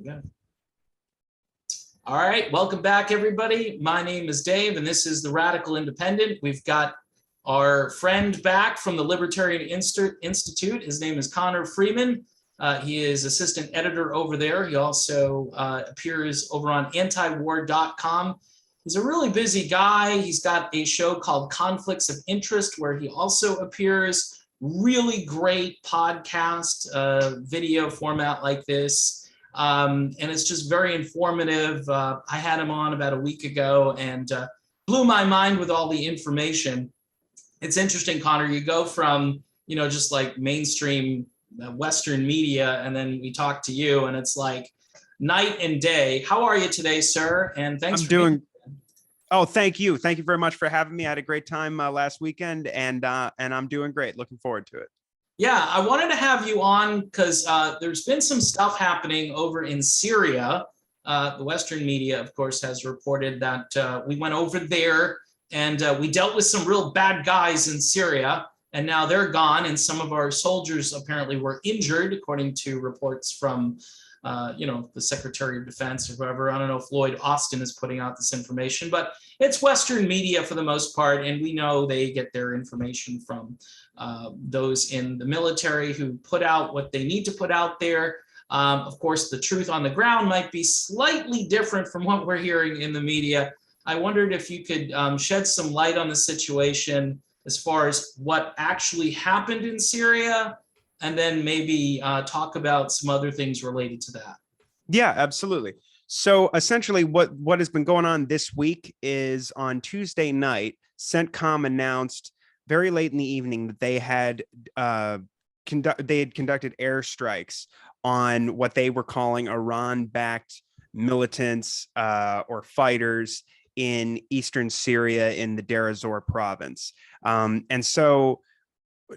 go. All right, welcome back, everybody. My name is Dave, and this is the Radical Independent. We've got our friend back from the Libertarian Institute. His name is Connor Freeman. He is assistant editor over there. He also appears over on antiwar.com. He's a really busy guy. He's got a show called Conflicts of Interest, where he also appears. Really great podcast, video format like this. And it's just very informative. I had him on about a week ago and blew my mind with all the information. It's interesting, Connor, you go from, just like mainstream Western media, and then we talk to you and it's like night and day. How are you today, sir? And thanks for doing. Oh, thank you. Thank you very much for having me. I had a great time last weekend, and I'm doing great. Looking forward to it. Yeah, I wanted to have you on because there's been some stuff happening over in Syria. The Western media, of course, has reported that we went over there and we dealt with some real bad guys in Syria, and now they're gone. And some of our soldiers apparently were injured, according to reports from the Secretary of Defense or whoever. I don't know if Lloyd Austin is putting out this information, but it's Western media for the most part. And we know they get their information from those in the military who put out what they need to put out there. Of course, the truth on the ground might be slightly different from what we're hearing in the media. I wondered if you could shed some light on the situation as far as what actually happened in Syria, and then maybe talk about some other things related to that. Yeah, absolutely. So essentially what has been going on this week is on Tuesday night, CENTCOM announced very late in the evening that they had conducted airstrikes on what they were calling Iran-backed militants or fighters in eastern Syria in the Deir ez-Zor province. And so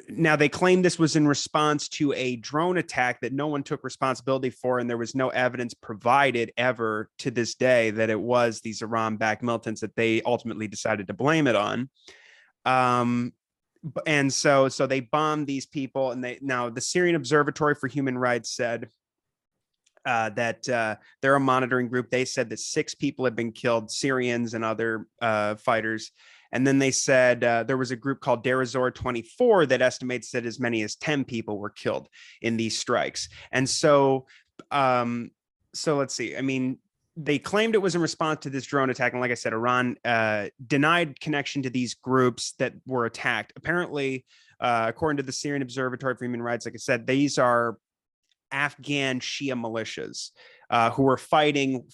now they claim this was in response to a drone attack that no one took responsibility for, and there was no evidence provided ever to this day that it was these Iran-backed militants that they ultimately decided to blame it on. And so they bombed these people, and now the Syrian Observatory for Human Rights said that they're a monitoring group. They said that 6 people had been killed, Syrians and other fighters. And then they said there was a group called Deir ez-Zor 24 that estimates that as many as 10 people were killed in these strikes. And so let's see. I mean, they claimed it was in response to this drone attack. And like I said, Iran denied connection to these groups that were attacked. Apparently, according to the Syrian Observatory for Human Rights, like I said, these are Afghan Shia militias who were fighting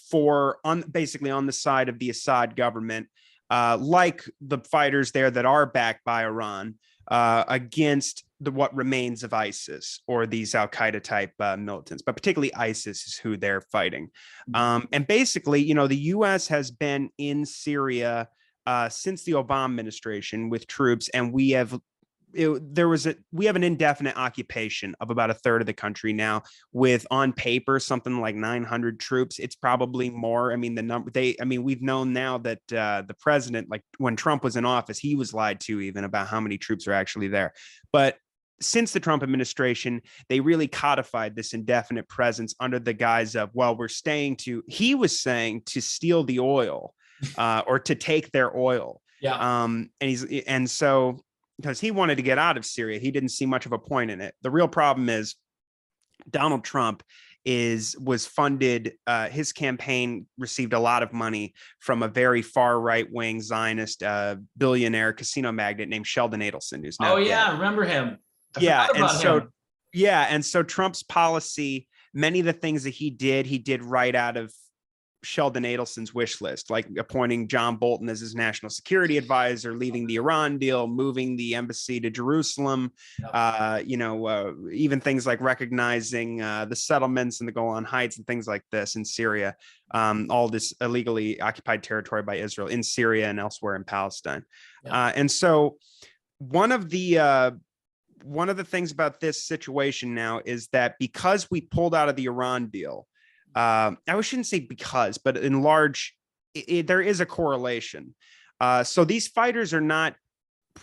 basically on the side of the Assad government, like the fighters there that are backed by Iran, against what remains of ISIS or these Al-Qaeda type militants, but particularly ISIS is who they're fighting. And basically, the U.S. has been in Syria since the Obama administration with troops, and we have an indefinite occupation of about a third of the country now, with on paper something like 900 troops. It's probably more. I mean, we've known now that the president, like when Trump was in office, he was lied to even about how many troops are actually there. But since the Trump administration, they really codified this indefinite presence under the guise of, he was saying to steal the oil or to take their oil. Yeah. Because he wanted to get out of Syria. He didn't see much of a point in it. The real problem is Donald Trump was funded. His campaign received a lot of money from a very far right wing Zionist billionaire casino magnate named Sheldon Adelson, who's now dead. I remember him. And so Trump's policy, many of the things that he did right out of Sheldon Adelson's wish list, like appointing John Bolton as his national security advisor, leaving the Iran deal, moving the embassy to Jerusalem, even things like recognizing the settlements in the Golan Heights and things like this in Syria, all this illegally occupied territory by Israel in Syria and elsewhere in Palestine. Yeah. And so one of the things about this situation now is that because we pulled out of the Iran deal, I shouldn't say because, but in large, there is a correlation. So these fighters are not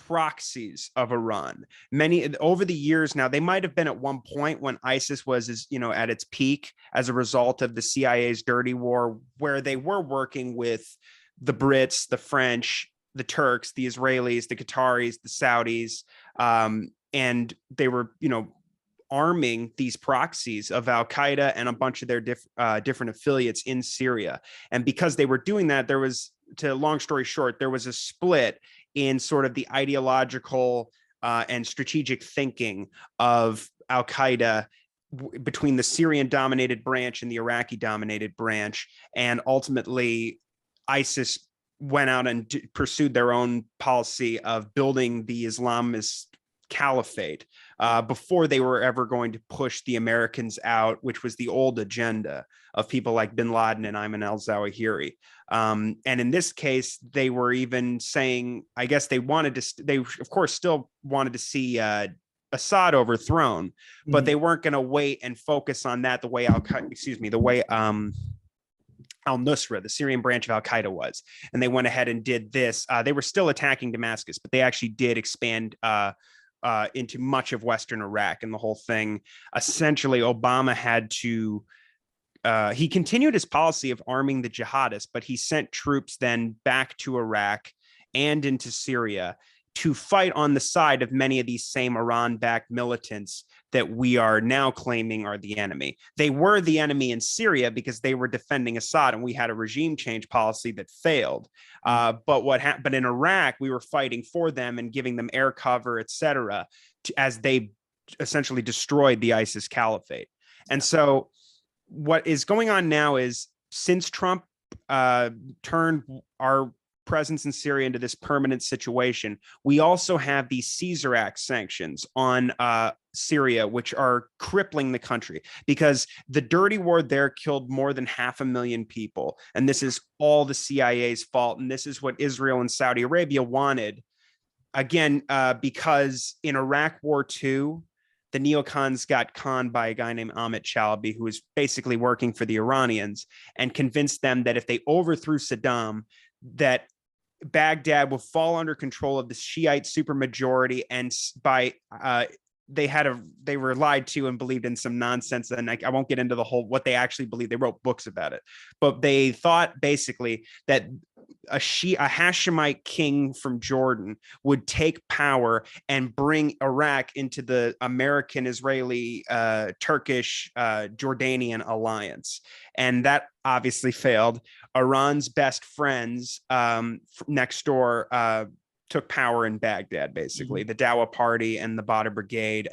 proxies of Iran. Many over the years now, they might have been at one point when ISIS was, at its peak as a result of the CIA's dirty war, where they were working with the Brits, the French, the Turks, the Israelis, the Qataris, the Saudis, and they were, arming these proxies of Al-Qaeda and a bunch of their different affiliates in Syria. And because they were doing that, there was, to long story short, there was a split in sort of the ideological and strategic thinking of Al-Qaeda between the Syrian-dominated branch and the Iraqi-dominated branch. And ultimately, ISIS went out and pursued their own policy of building the Islamist caliphate before they were ever going to push the Americans out, which was the old agenda of people like bin Laden and Ayman al-Zawahiri. And in this case, they were even saying, I guess they of course still wanted to see Assad overthrown, but they weren't going to wait and focus on that the way al-Nusra, the Syrian branch of Al-Qaeda, was. And they went ahead and did this. They were still attacking Damascus, but they actually did expand into much of Western Iraq, and the whole thing. Essentially, Obama had to, he continued his policy of arming the jihadists, but he sent troops then back to Iraq and into Syria to fight on the side of many of these same Iran-backed militants that we are now claiming are the enemy. They were the enemy in Syria because they were defending Assad, and we had a regime change policy that failed. But in Iraq, we were fighting for them and giving them air cover, etc., as they essentially destroyed the ISIS caliphate. And so what is going on now is, since Trump turned our presence in Syria into this permanent situation, we also have these Caesar Act sanctions on Syria, which are crippling the country, because the dirty war there killed more than 500,000 people. And this is all the CIA's fault. And this is what Israel and Saudi Arabia wanted. Again, because in Iraq War II, the neocons got conned by a guy named Ahmet Chalabi, who was basically working for the Iranians, and convinced them that if they overthrew Saddam, that Baghdad will fall under control of the Shiite supermajority, and they were lied to and believed in some nonsense. And I won't get into the whole what they actually believe. They wrote books about it, but they thought basically that a Hashemite king from Jordan would take power and bring Iraq into the American, Israeli, Turkish, Jordanian alliance. And that obviously failed. Iran's best friends next door took power in Baghdad, basically. The Dawa Party and the Badr Brigade,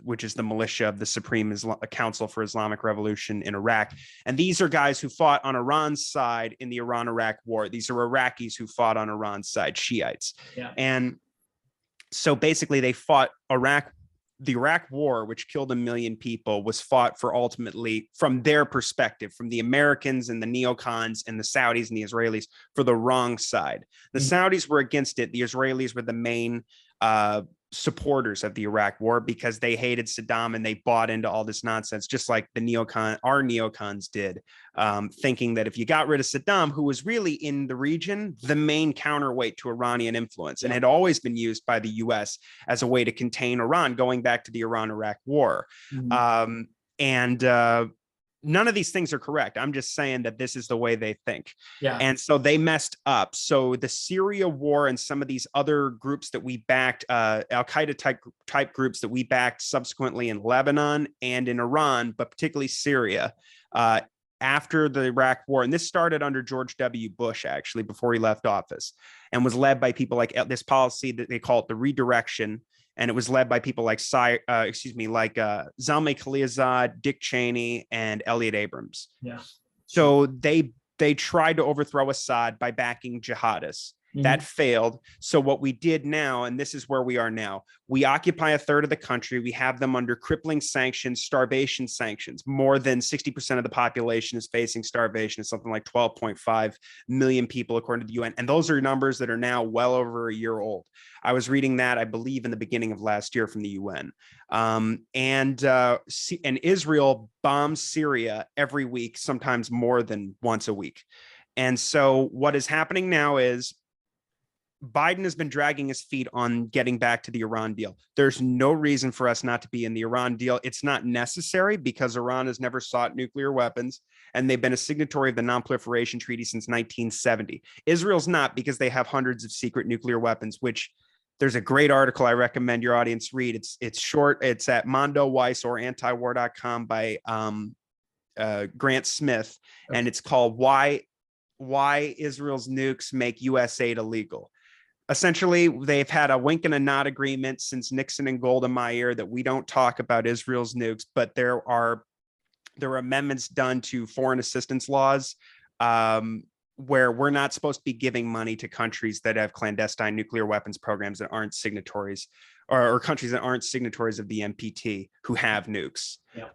which is the militia of the Supreme Council for Islamic Revolution in Iraq. And these are guys who fought on Iran's side in the Iran-Iraq war. These are Iraqis who fought on Iran's side, Shiites. Yeah. And so basically they fought the Iraq war, which killed 1 million people, was fought for, ultimately, from their perspective, from the Americans and the neocons and the Saudis and the Israelis, for the wrong side. The Saudis were against it. The Israelis were the main supporters of the Iraq war because they hated Saddam and they bought into all this nonsense, just like our neocons did, thinking that if you got rid of Saddam, who was really in the region the main counterweight to Iranian influence, and had always been used by the US as a way to contain Iran, going back to the Iran-Iraq war. None of these things are correct. I'm just saying that this is the way they think. Yeah. And so they messed up. So the Syria war and some of these other groups that we backed, Al-Qaeda type groups that we backed subsequently in Lebanon and in Iran, but particularly Syria, after the Iraq war, and this started under George W. Bush, actually, before he left office, and was led by people like this policy that they call it the redirection. And it was led by people like Zalmay Khalilzad, Dick Cheney, and Elliot Abrams. Yeah. So they tried to overthrow Assad by backing jihadists. That failed. So what we did now, and this is where we are now, we occupy a third of the country. We have them under crippling sanctions, starvation sanctions. More than 60% of the population is facing starvation. It's something like 12.5 million people, according to the UN. And those are numbers that are now well over a year old. I was reading that, I believe, in the beginning of last year from the UN. And Israel bombs Syria every week, sometimes more than once a week. And so what is happening now is, Biden has been dragging his feet on getting back to the Iran deal. There's no reason for us not to be in the Iran deal. It's not necessary because Iran has never sought nuclear weapons, and they've been a signatory of the Non-Proliferation Treaty since 1970. Israel's not, because they have hundreds of secret nuclear weapons, which there's a great article I recommend your audience read. It's short. It's at Mondo Weiss or antiwar.com by Grant Smith, and it's called Why Israel's Nukes Make US Aid Illegal. Essentially, they've had a wink and a nod agreement since Nixon and Golda Meir that we don't talk about Israel's nukes, but there are amendments done to foreign assistance laws where we're not supposed to be giving money to countries that have clandestine nuclear weapons programs that aren't signatories, or countries that aren't signatories of the NPT who have nukes. Yeah.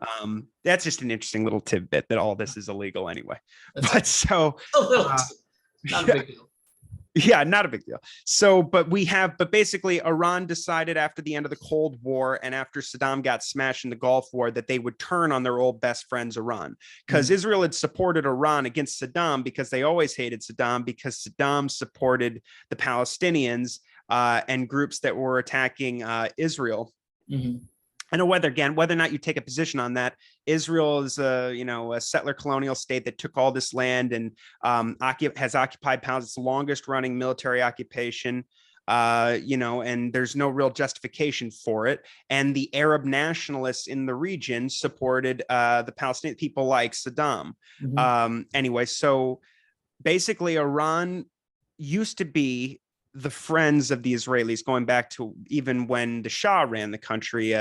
That's just an interesting little tidbit that all this is illegal anyway. But so a little, not a big deal. Yeah, not a big deal. So, but basically Iran decided after the end of the Cold War and after Saddam got smashed in the Gulf War that they would turn on their old best friends, Iran, because Israel had supported Iran against Saddam because they always hated Saddam, because Saddam supported the Palestinians and groups that were attacking Israel. And whether or not you take a position on that, Israel is a settler colonial state that took all this land and has occupied Palestine. It's the longest running military occupation, and there's no real justification for it. And the Arab nationalists in the region supported the Palestinian people like Saddam. Anyway, so basically Iran used to be the friends of the Israelis, going back to even when the Shah ran the country,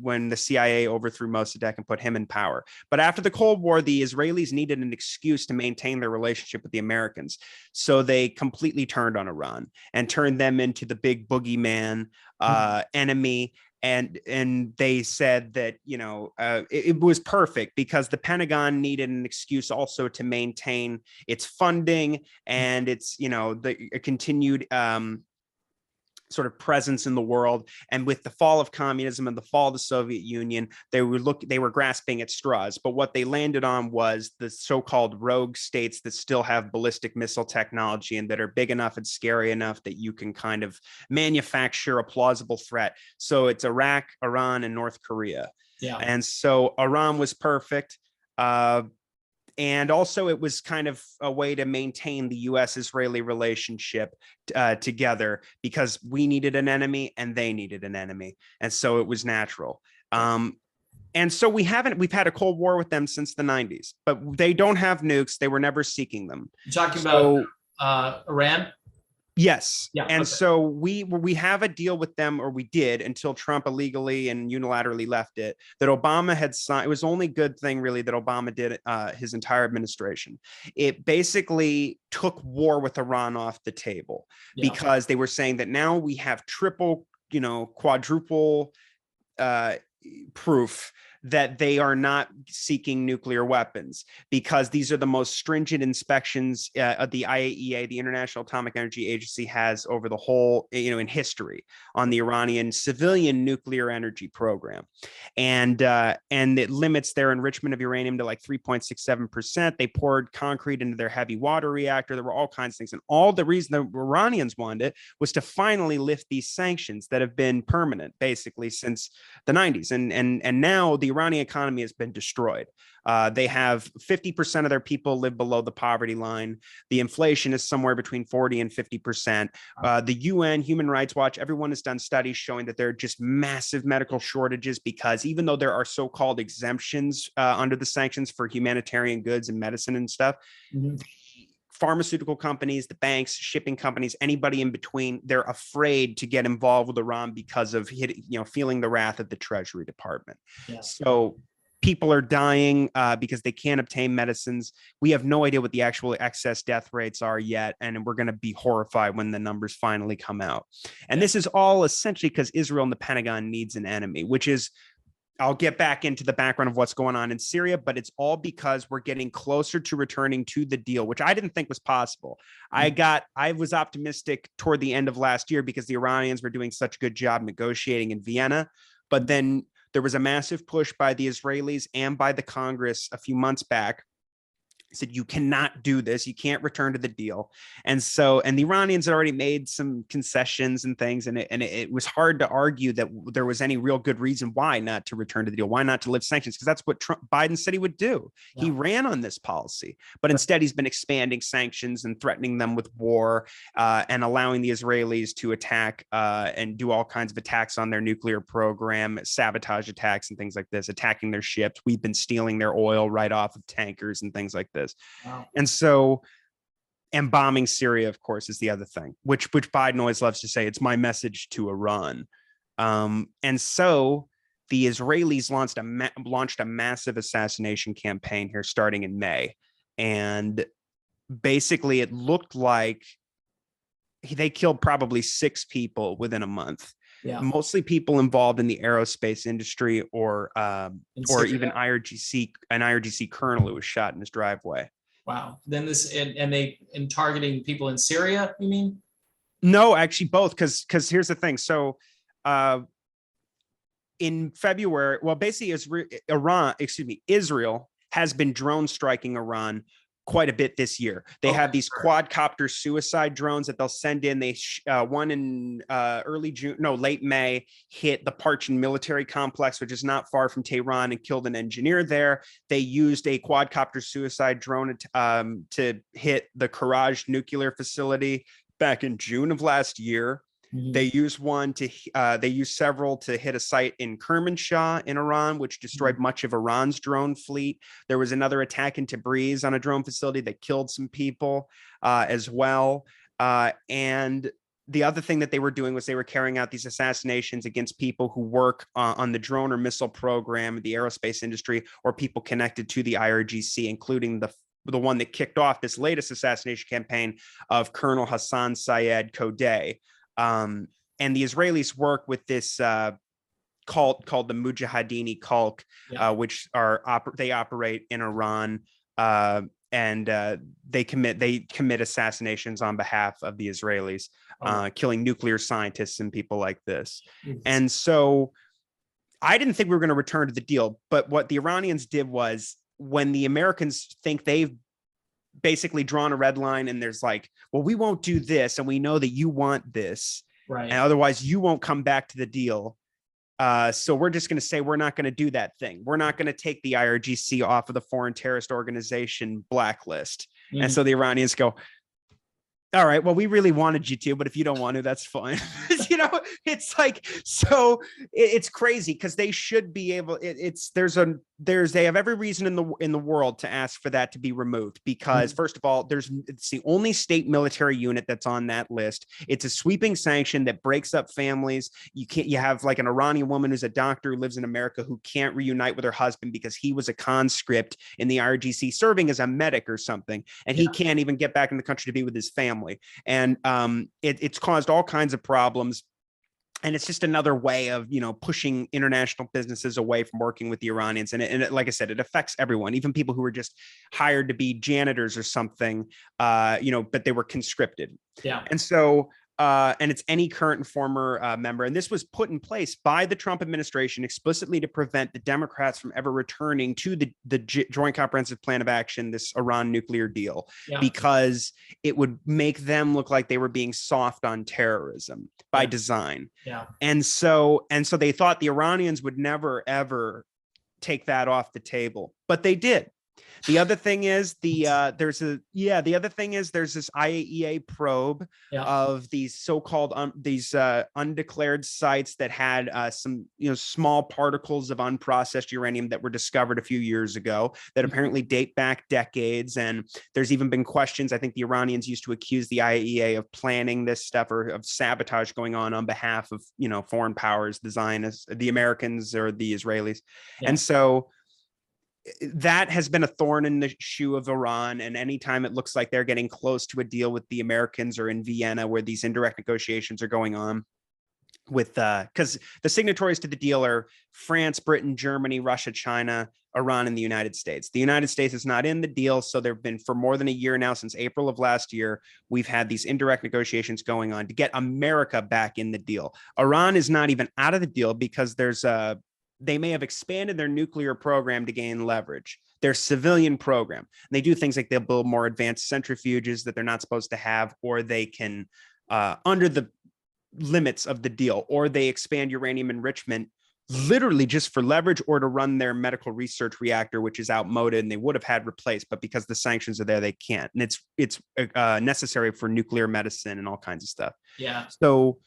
when the CIA overthrew Mossadegh and put him in power. But after the Cold War, the Israelis needed an excuse to maintain their relationship with the Americans. So they completely turned on Iran and turned them into the big boogeyman enemy. And they said that, it was perfect because the Pentagon needed an excuse also to maintain its funding and its, the continued sort of presence in the world. And with the fall of communism and the fall of the Soviet Union, they were grasping at straws. But what they landed on was the so-called rogue states that still have ballistic missile technology and that are big enough and scary enough that you can kind of manufacture a plausible threat. So it's Iraq, Iran, and North Korea. Yeah. And so Iran was perfect. And also it was kind of a way to maintain the US-Israeli relationship together, because we needed an enemy and they needed an enemy. And so it was natural. And so we've had a Cold War with them since the 90s, but they don't have nukes. They were never seeking them. You're talking about Iran? Yes. Yeah. And so we have a deal with them, or we did, until Trump illegally and unilaterally left it, that Obama had signed. It was the only good thing really that Obama did his entire administration. It basically took war with Iran off the table because they were saying that now we have triple, quadruple proof that they are not seeking nuclear weapons, because these are the most stringent inspections the IAEA, the International Atomic Energy Agency, has over the whole, in history on the Iranian civilian nuclear energy program. And it limits their enrichment of uranium to like 3.67%. They poured concrete into their heavy water reactor. There were all kinds of things. And all the reason the Iranians wanted it was to finally lift these sanctions that have been permanent basically since the 90s. And now the Iranian economy has been destroyed. They have 50% of their people live below the poverty line. The inflation is somewhere between 40 and 50%. The UN, Human Rights Watch, everyone has done studies showing that there are just massive medical shortages, because even though there are so-called exemptions under the sanctions for humanitarian goods and medicine and stuff, pharmaceutical companies, the banks, shipping companies, anybody in between, they're afraid to get involved with Iran because of feeling the wrath of the Treasury Department. Yeah. So people are dying because they can't obtain medicines. We have no idea what the actual excess death rates are yet, and we're going to be horrified when the numbers finally come out. And this is all essentially because Israel and the Pentagon needs an enemy, which is, I'll get back into the background of what's going on in Syria, but it's all because we're getting closer to returning to the deal, which I didn't think was possible. I was optimistic toward the end of last year because the Iranians were doing such a good job negotiating in Vienna, but then there was a massive push by the Israelis and by the Congress a few months back said, you cannot do this. You can't return to the deal. And so, and the Iranians had already made some concessions and things. And it was hard to argue that there was any real good reason why not to return to the deal, why not to lift sanctions? Because that's what Biden said he would do. Yeah. He ran on this policy, but instead he's been expanding sanctions and threatening them with war and allowing the Israelis to attack and do all kinds of attacks on their nuclear program, sabotage attacks and things like this, attacking their ships. We've been stealing their oil right off of tankers and things like this. Wow. And so, and bombing Syria, of course, is the other thing, which Biden always loves to say, it's my message to Iran. And so the Israelis launched a massive assassination campaign here starting in May. And basically it looked like they killed probably 6 people within a month. Yeah. Mostly people involved in the aerospace industry or even an IRGC colonel who was shot in his driveway. Wow. Then this and targeting people in Syria, you mean? No, actually both, because here's the thing. So in February, well, basically Israel has been drone striking Iran quite a bit this year. They have these quadcopter suicide drones that they'll send in. They one in late May hit the Parchin military complex, which is not far from Tehran, and killed an engineer there. They used a quadcopter suicide drone to hit the Karaj nuclear facility back in June of last year. Mm-hmm. They used several to hit a site in Kermanshah in Iran, which destroyed much of Iran's drone fleet. There was another attack in Tabriz on a drone facility that killed some people as well. And the other thing that they were doing was they were carrying out these assassinations against people who work on the drone or missile program, the aerospace industry, or people connected to the IRGC, including the one that kicked off this latest assassination campaign of Colonel Hassan Syed Kodeh. And the Israelis work with this cult called the Mujahideen cult, which they operate in Iran, and they commit assassinations on behalf of the Israelis, killing nuclear scientists and people like this. Mm-hmm. And so I didn't think we were going to return to the deal, but what the Iranians did was, when the Americans think they've basically drawn a red line and there's like, well, we won't do this, and we know that you want this, right? And otherwise you won't come back to the deal. So we're just going to say we're not going to do that thing. We're not going to take the IRGC off of the foreign terrorist organization blacklist. Mm-hmm. And so the Iranians go, all right, well, we really wanted you to, but if you don't want to, that's fine. It's like, so it's crazy, because they should be able, they have every reason in the world to ask for that to be removed, because first of all, it's the only state military unit that's on that list. It's a sweeping sanction that breaks up families. You have like an Iranian woman who's a doctor who lives in America who can't reunite with her husband because he was a conscript in the IRGC serving as a medic or something, and he can't even get back in the country to be with his family. And it's caused all kinds of problems. And it's just another way of, pushing international businesses away from working with the Iranians. And it, like I said, it affects everyone, even people who were just hired to be janitors or something, but they were conscripted. Yeah. And so, and it's any current and former member. And this was put in place by the Trump administration explicitly to prevent the Democrats from ever returning to the Joint Comprehensive Plan of Action, this Iran nuclear deal, because it would make them look like they were being soft on terrorism by design. Yeah. And so they thought the Iranians would never, ever take that off the table, but they did. The other thing is there's this IAEA probe of these so-called undeclared sites that had some small particles of unprocessed uranium that were discovered a few years ago that apparently date back decades. And there's even been questions. I think the Iranians used to accuse the IAEA of planning this stuff or of sabotage going on behalf of foreign powers, the Zionists, the Americans, or the Israelis. Yeah. And so that has been a thorn in the shoe of Iran. And anytime it looks like they're getting close to a deal with the Americans or in Vienna, where these indirect negotiations are going on with, because the signatories to the deal are France, Britain, Germany, Russia, China, Iran, and the United States. The United States is not in the deal. So there have been, for more than a year now, since April of last year, we've had these indirect negotiations going on to get America back in the deal. Iran is not even out of the deal because they may have expanded their nuclear program to gain leverage. their civilian program. And they do things like they'll build more advanced centrifuges that they're not supposed to have, or they can, under the limits of the deal, or they expand uranium enrichment literally just for leverage, or to run their medical research reactor, which is outmoded and they would have had replaced, but because the sanctions are there, they can't. And it's necessary for nuclear medicine and all kinds of stuff. Yeah. So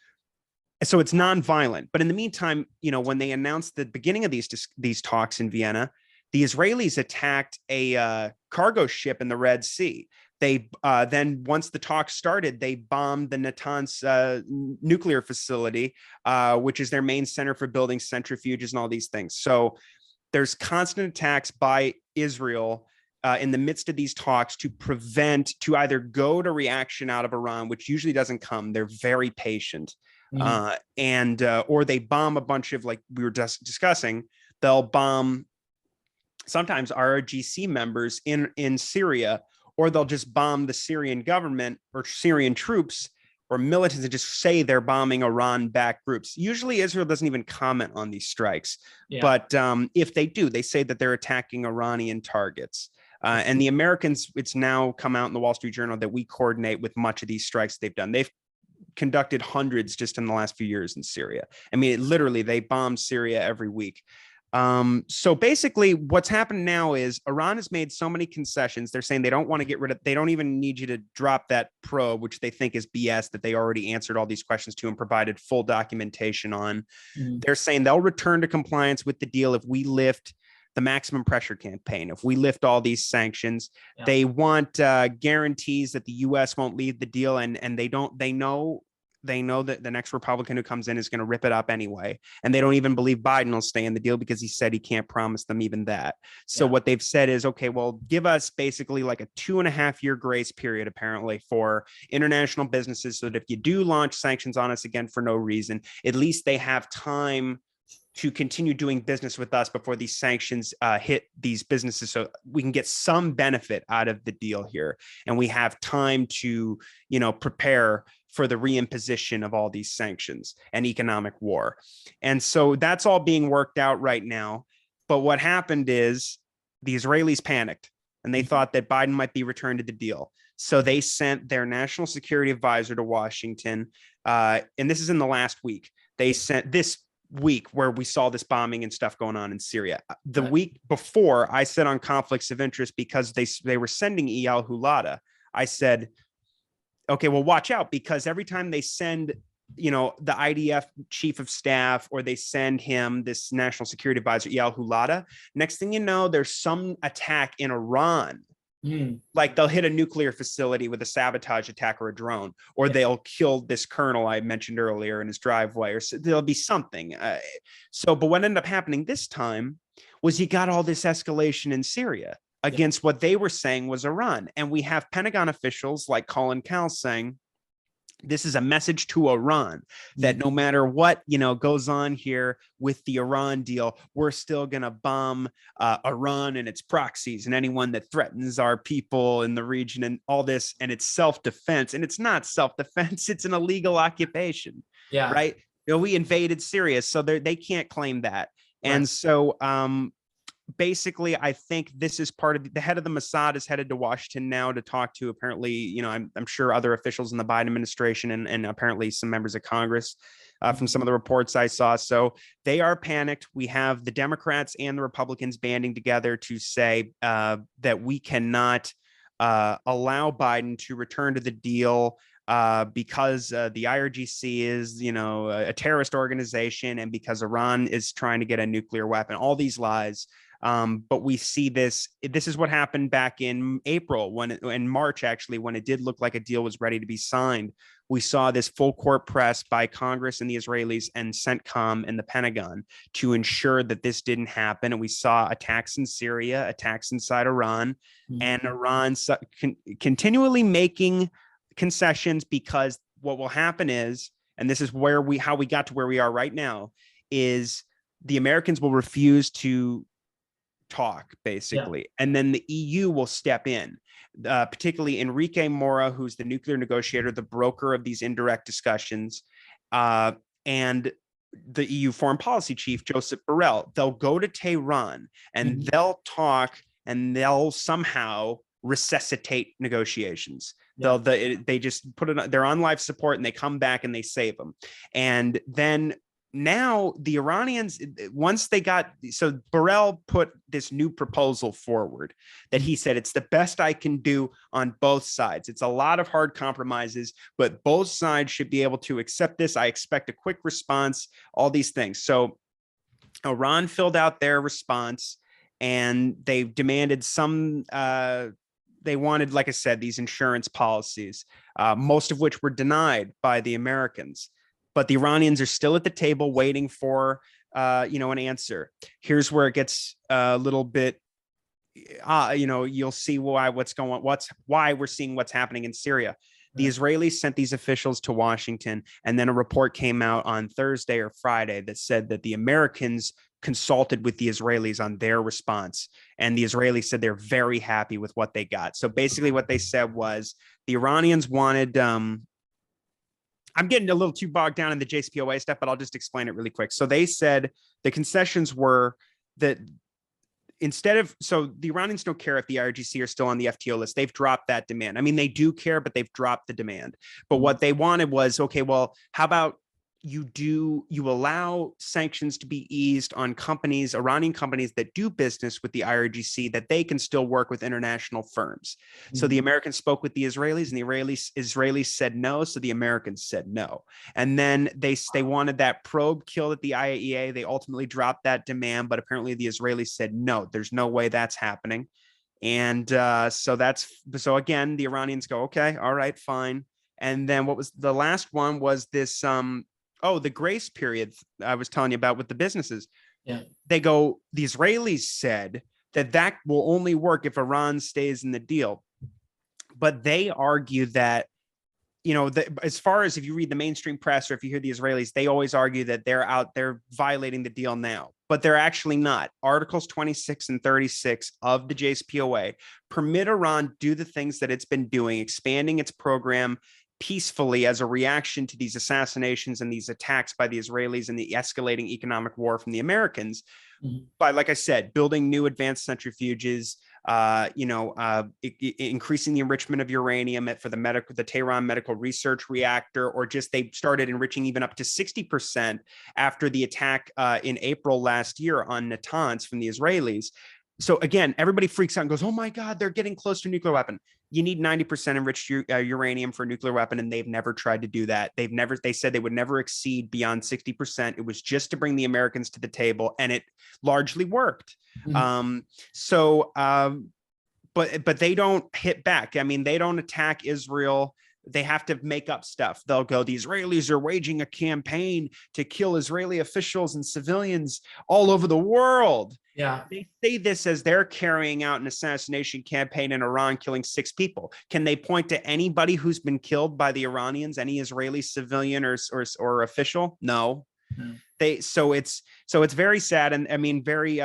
it's non-violent. But in the meantime, when they announced the beginning of these talks in Vienna, the Israelis attacked a cargo ship in the Red Sea. They then, once the talks started, they bombed the Natanz nuclear facility, which is their main center for building centrifuges and all these things. So there's constant attacks by Israel in the midst of these talks to either goad a reaction out of Iran, which usually doesn't come. They're very patient. Or they bomb a bunch of, like we were just discussing, they'll bomb sometimes RGC members in Syria, or they'll just bomb the Syrian government or Syrian troops or militants and just say they're bombing Iran-backed groups. Usually Israel doesn't even comment on these strikes. Yeah. But if they do, they say that they're attacking Iranian targets. And the Americans, it's now come out in the Wall Street Journal that we coordinate with much of these strikes they've done. They've conducted hundreds just in the last few years in Syria. I mean, literally, they bomb Syria every week. So basically what's happened now is Iran has made so many concessions. They're saying they don't want to get rid of, they don't even need you to drop that probe, which they think is BS, that they already answered all these questions to and provided full documentation on. They're saying they'll return to compliance with the deal if we lift the maximum pressure campaign, if we lift all these sanctions. They want guarantees that the US won't leave the deal, and they know that the next Republican who comes in is going to rip it up anyway. And they don't even believe Biden will stay in the deal because he said he can't promise them even that. So what they've said is, okay, well, give us basically like a 2.5-year grace period, apparently, for international businesses, so that if you do launch sanctions on us again for no reason, at least they have time to continue doing business with us before these sanctions hit these businesses, so we can get some benefit out of the deal here. And we have time to, prepare for the reimposition of all these sanctions and economic war. And so that's all being worked out right now. But what happened is the Israelis panicked and they thought that Biden might be returned to the deal. So they sent their national security advisor to Washington. And this is in the last week. They sent this week where we saw this bombing and stuff going on in Syria. The week before, I said on conflicts of interest, because they were sending Eyal Hulata, I said, okay, well, watch out, because every time they send, the IDF chief of staff, or they send him, this national security advisor, Eyal Hulata, next thing you know, there's some attack in Iran. Like they'll hit a nuclear facility with a sabotage attack or a drone, or they'll kill this colonel I mentioned earlier in his driveway, or there'll be something. But what ended up happening this time was you got all this escalation in Syria against what they were saying was Iran. And we have Pentagon officials like Colin Powell saying, this is a message to Iran that no matter what, goes on here with the Iran deal, we're still going to bomb Iran and its proxies and anyone that threatens our people in the region and all this. And it's self-defense. And it's not self-defense. It's an illegal occupation. Yeah. Right. We invaded Syria, so they can't claim that. Right. And so basically, I think this is part of the head of the Mossad is headed to Washington now to talk to, apparently, I'm sure other officials in the Biden administration and apparently some members of Congress from some of the reports I saw. So they are panicked. We have the Democrats and the Republicans banding together to say that we cannot allow Biden to return to the deal because the IRGC is, a terrorist organization, and because Iran is trying to get a nuclear weapon, all these lies. But we see this is what happened back in April, in March, actually, when it did look like a deal was ready to be signed. We saw this full court press by Congress and the Israelis and CENTCOM and the Pentagon to ensure that this didn't happen. And we saw attacks in Syria, attacks inside Iran, and Iran continually making concessions, because what will happen is, and this is how we got to where we are right now, is the Americans will refuse to talk, basically. And then the EU will step in, particularly Enrique Mora, who's the nuclear negotiator, the broker of these indirect discussions, and the EU foreign policy chief, Joseph Borrell. They'll go to Tehran and they'll talk and they'll somehow resuscitate negotiations. Yeah. They just put it, they're on life support and they come back and they save them. And then now the Iranians, once they got, so Borrell put this new proposal forward that he said, it's the best I can do on both sides. It's a lot of hard compromises, but both sides should be able to accept this. I expect a quick response, all these things. So Iran filled out their response and they demanded some, they wanted, like I said, these insurance policies, most of which were denied by the Americans. But the Iranians are still at the table waiting for, an answer. Here's where it gets a little bit, you'll see why we're seeing what's happening in Syria. The Israelis sent these officials to Washington, and then a report came out on Thursday or Friday that said that the Americans consulted with the Israelis on their response. And the Israelis said they're very happy with what they got. So basically what they said was the Iranians wanted, I'm getting a little too bogged down in the JCPOA stuff, but I'll just explain it really quick. So they said the concessions were that so the Iranians don't care if the IRGC are still on the FTO list. They've dropped that demand. I mean, they do care, but they've dropped the demand. But what they wanted was, okay, well, how about you allow sanctions to be eased on companies, Iranian companies that do business with the IRGC, that they can still work with international firms. So the Americans spoke with the Israelis, and the Israelis said no. So the Americans said no. And then they wanted that probe killed at the IAEA. They ultimately dropped that demand, but apparently the Israelis said no, there's no way that's happening. And so again, the Iranians go, okay, all right, fine. And then what was the last one was this, the grace period I was telling you about with the businesses. Yeah. They go, the Israelis said that will only work if Iran stays in the deal. But they argue that, as far as if you read the mainstream press or if you hear the Israelis, they always argue that they're violating the deal now, but they're actually not. Articles 26 and 36 of the JCPOA permit Iran do the things that it's been doing, expanding its program peacefully as a reaction to these assassinations and these attacks by the Israelis and the escalating economic war from the Americans. By, like I said, building new advanced centrifuges, increasing the enrichment of uranium for the Tehran Medical Research Reactor, or just they started enriching even up to 60% after the attack in April last year on Natanz from the Israelis. So again, everybody freaks out and goes, oh my God, they're getting close to a nuclear weapon. You need 90% enriched uranium for a nuclear weapon, and they've never tried to do that. They said they would never exceed beyond 60%. It was just to bring the Americans to the table, and it largely worked. But they don't hit back. I mean, they don't attack Israel. They have to make up stuff. They'll go, the Israelis are waging a campaign to kill Israeli officials and civilians all over the world. Yeah. They say this as they're carrying out an assassination campaign in Iran, killing 6 people. Can they point to anybody who's been killed by the Iranians, any Israeli civilian or official? No. So it's very sad, and I mean very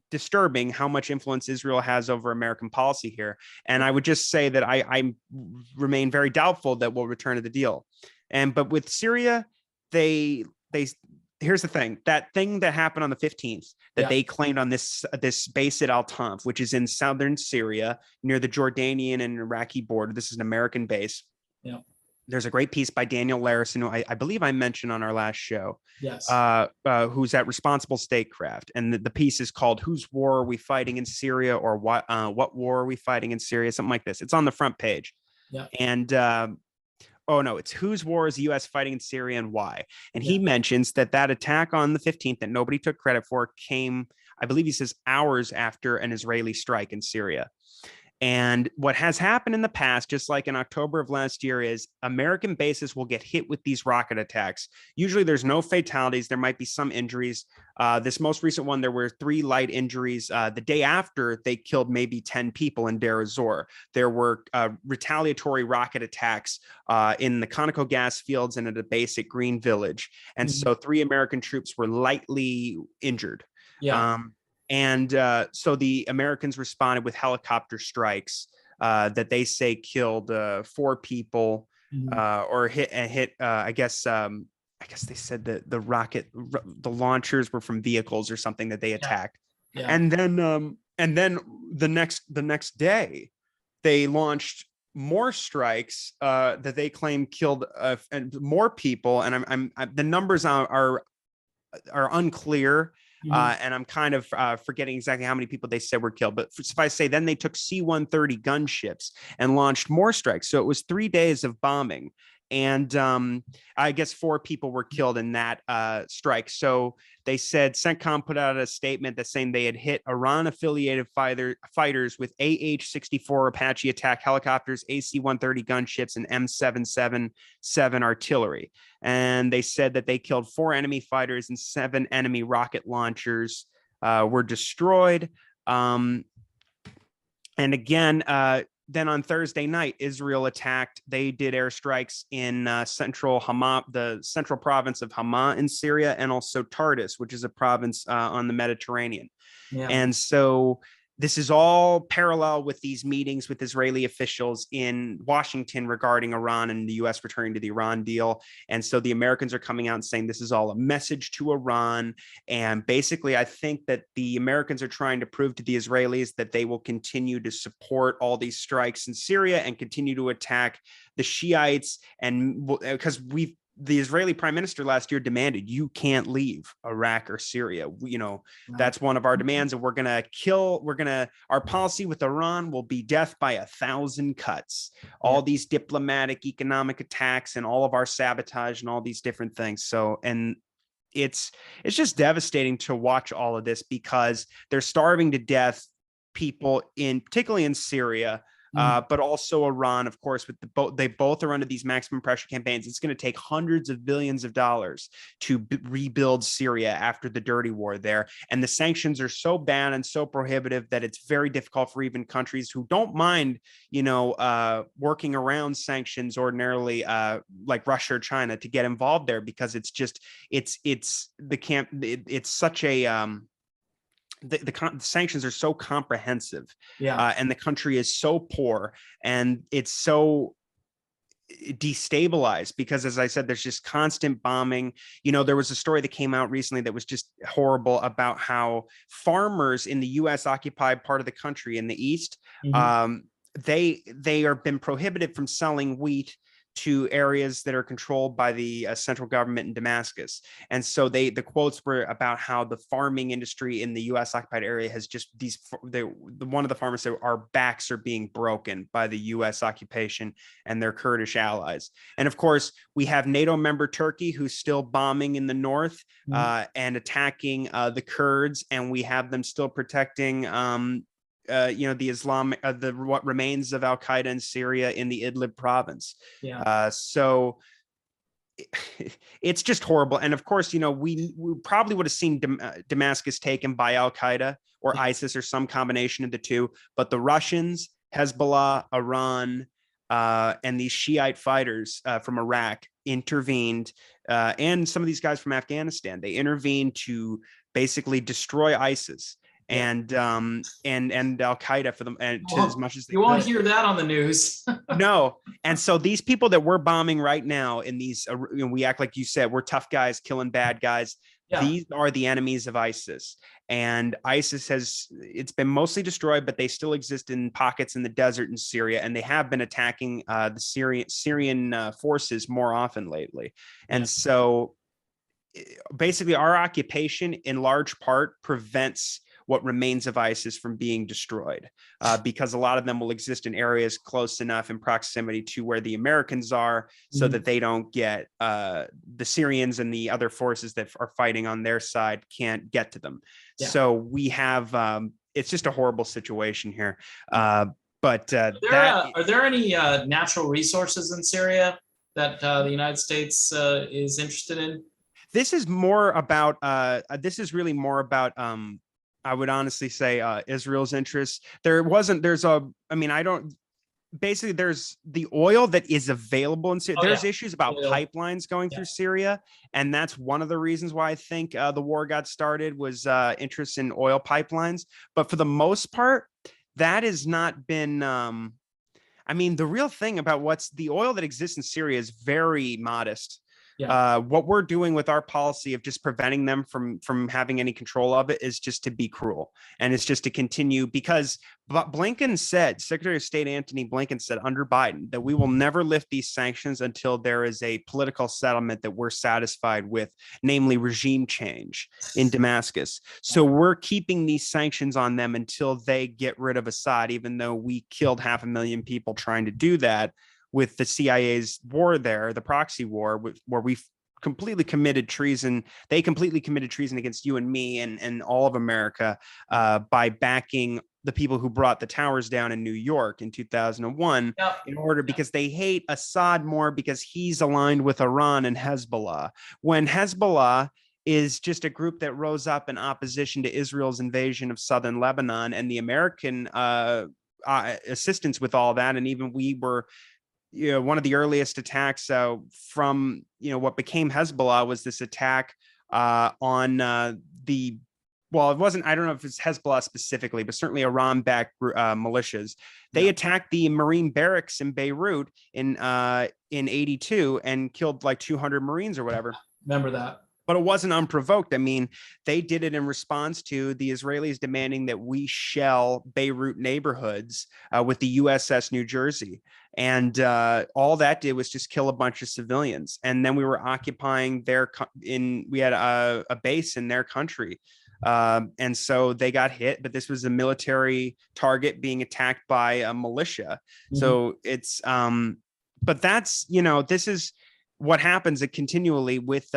disturbing how much influence Israel has over American policy here. And I would just say that I remain very doubtful that we'll return to the deal. But with Syria, here's the thing, that thing that happened on the 15th that they claimed on this base at Al-Tanf, which is in southern Syria near the Jordanian and Iraqi border. This is an American base. Yeah. There's a great piece by Daniel Larison, who I believe I mentioned on our last show. Yes. Who's at Responsible Statecraft. And the piece is called Whose War Are We Fighting in Syria? Or What War Are We Fighting in Syria? Something like this. It's on the front page. Yeah. And it's Whose War is the U.S. Fighting in Syria and Why? And he mentions that attack on the 15th that nobody took credit for came, I believe he says, hours after an Israeli strike in Syria. And what has happened in the past, just like in October of last year, is American bases will get hit with these rocket attacks. Usually there's no fatalities. There might be some injuries. This most recent one, there were 3 light injuries. The day after, they killed maybe 10 people in Deir ez-Zor. There were retaliatory rocket attacks in the Conoco gas fields and at a base at Green Village. And so 3 American troops were lightly injured. Yeah. So the Americans responded with helicopter strikes that they say killed 4 people or hit. I guess they said that the launchers were from vehicles or something that they attacked. Yeah. And and then the next day, they launched more strikes that they claim killed and more people. And I'm the numbers are unclear. And I'm kind of forgetting exactly how many people they said were killed. But if I say, then they took C-130 gunships and launched more strikes. So it was 3 days of bombing. And I guess 4 people were killed in that strike. So they said CENTCOM put out a statement that's saying they had hit Iran-affiliated fighters with AH-64 Apache attack helicopters, AC-130 gunships, and M777 artillery. And they said that they killed 4 enemy fighters and 7 enemy rocket launchers were destroyed. And again, then on Thursday night, Israel attacked. They did airstrikes in central Hama, the central province of Hama in Syria, and also Tartus, which is a province on the Mediterranean. Yeah. And so this is all parallel with these meetings with Israeli officials in Washington regarding Iran and the U.S. returning to the Iran deal. And so the Americans are coming out and saying this is all a message to Iran. And basically, I think that the Americans are trying to prove to the Israelis that they will continue to support all these strikes in Syria and continue to attack the Shiites. And because the Israeli prime minister last year demanded you can't leave Iraq or Syria. That's one of our demands. And our policy with Iran will be death by 1,000 cuts. All these diplomatic, economic attacks and all of our sabotage and all these different things. So, and it's just devastating to watch all of this because they're starving to death people particularly in Syria. But also Iran, of course, with they both are under these maximum pressure campaigns. It's going to take hundreds of billions of dollars to rebuild Syria after the dirty war there. And the sanctions are so bad and so prohibitive that it's very difficult for even countries who don't mind, working around sanctions ordinarily, like Russia or China, to get involved there, because it's such a the sanctions are so comprehensive, and the country is so poor, and it's so destabilized because, as I said, there's just constant bombing. There was a story that came out recently that was just horrible about how farmers in the U.S. occupied part of the country in the east, they are been prohibited from selling wheat to areas that are controlled by the central government in Damascus. And so the quotes were about how the farming industry in the US occupied area has just one of the farmers said our backs are being broken by the US occupation and their Kurdish allies. And of course, we have NATO member Turkey, who's still bombing in the north and attacking the Kurds, and we have them still protecting what remains of Al-Qaeda in Syria in the Idlib province. So it's just horrible. And of course, we probably would have seen Damascus taken by Al-Qaeda or ISIS or some combination of the two, but the Russians, Hezbollah, Iran, and these Shiite fighters from Iraq intervened, and some of these guys from Afghanistan, they intervened to basically destroy ISIS and Al-Qaeda for them, and as much as you won't hear that on the news. No. And so these people that we're bombing right now in these, we act like you said, we're tough guys killing bad guys. These are the enemies of ISIS, and ISIS it's been mostly destroyed, but they still exist in pockets in the desert in Syria, and they have been attacking the Syrian forces more often lately. And so basically our occupation in large part prevents what remains of ISIS from being destroyed, because a lot of them will exist in areas close enough in proximity to where the Americans are, so that they don't get the Syrians and the other forces that are fighting on their side can't get to them. So we have it's just a horrible situation here. Are there any natural resources in Syria that the United States is interested in? This is more about I would honestly say Israel's interests. There's the oil that is available in Syria. There's issues about pipelines going through Syria. And that's one of the reasons why I think the war got started was interest in oil pipelines. But for the most part, that has not been, the real thing about the oil that exists in Syria is very modest. What we're doing with our policy of just preventing them from having any control of it is just to be cruel, and it's just to continue, because Blinken said, Secretary of State Antony Blinken said under Biden that we will never lift these sanctions until there is a political settlement that we're satisfied with, namely regime change in Damascus. So we're keeping these sanctions on them until they get rid of Assad, even though we killed 500,000 people trying to do that with the CIA's war there, the proxy war, where we completely committed treason. They completely committed treason against you and me and all of America by backing the people who brought the towers down in New York in 2001 in order, because they hate Assad more because he's aligned with Iran and Hezbollah. When Hezbollah is just a group that rose up in opposition to Israel's invasion of southern Lebanon and the American assistance with all that. And even we were, one of the earliest attacks from, what became Hezbollah was this attack on it wasn't, I don't know if it's Hezbollah specifically, but certainly Iran-backed militias. They attacked the Marine barracks in Beirut in 82 and killed like 200 Marines or whatever. Remember that. But it wasn't unprovoked. I mean, they did it in response to the Israelis demanding that we shell Beirut neighborhoods with the USS New Jersey. And all that did was just kill a bunch of civilians. And then we were occupying we had a base in their country. And so they got hit, but this was a military target being attacked by a militia. Mm-hmm. So it's, but that's, this is what happens continually with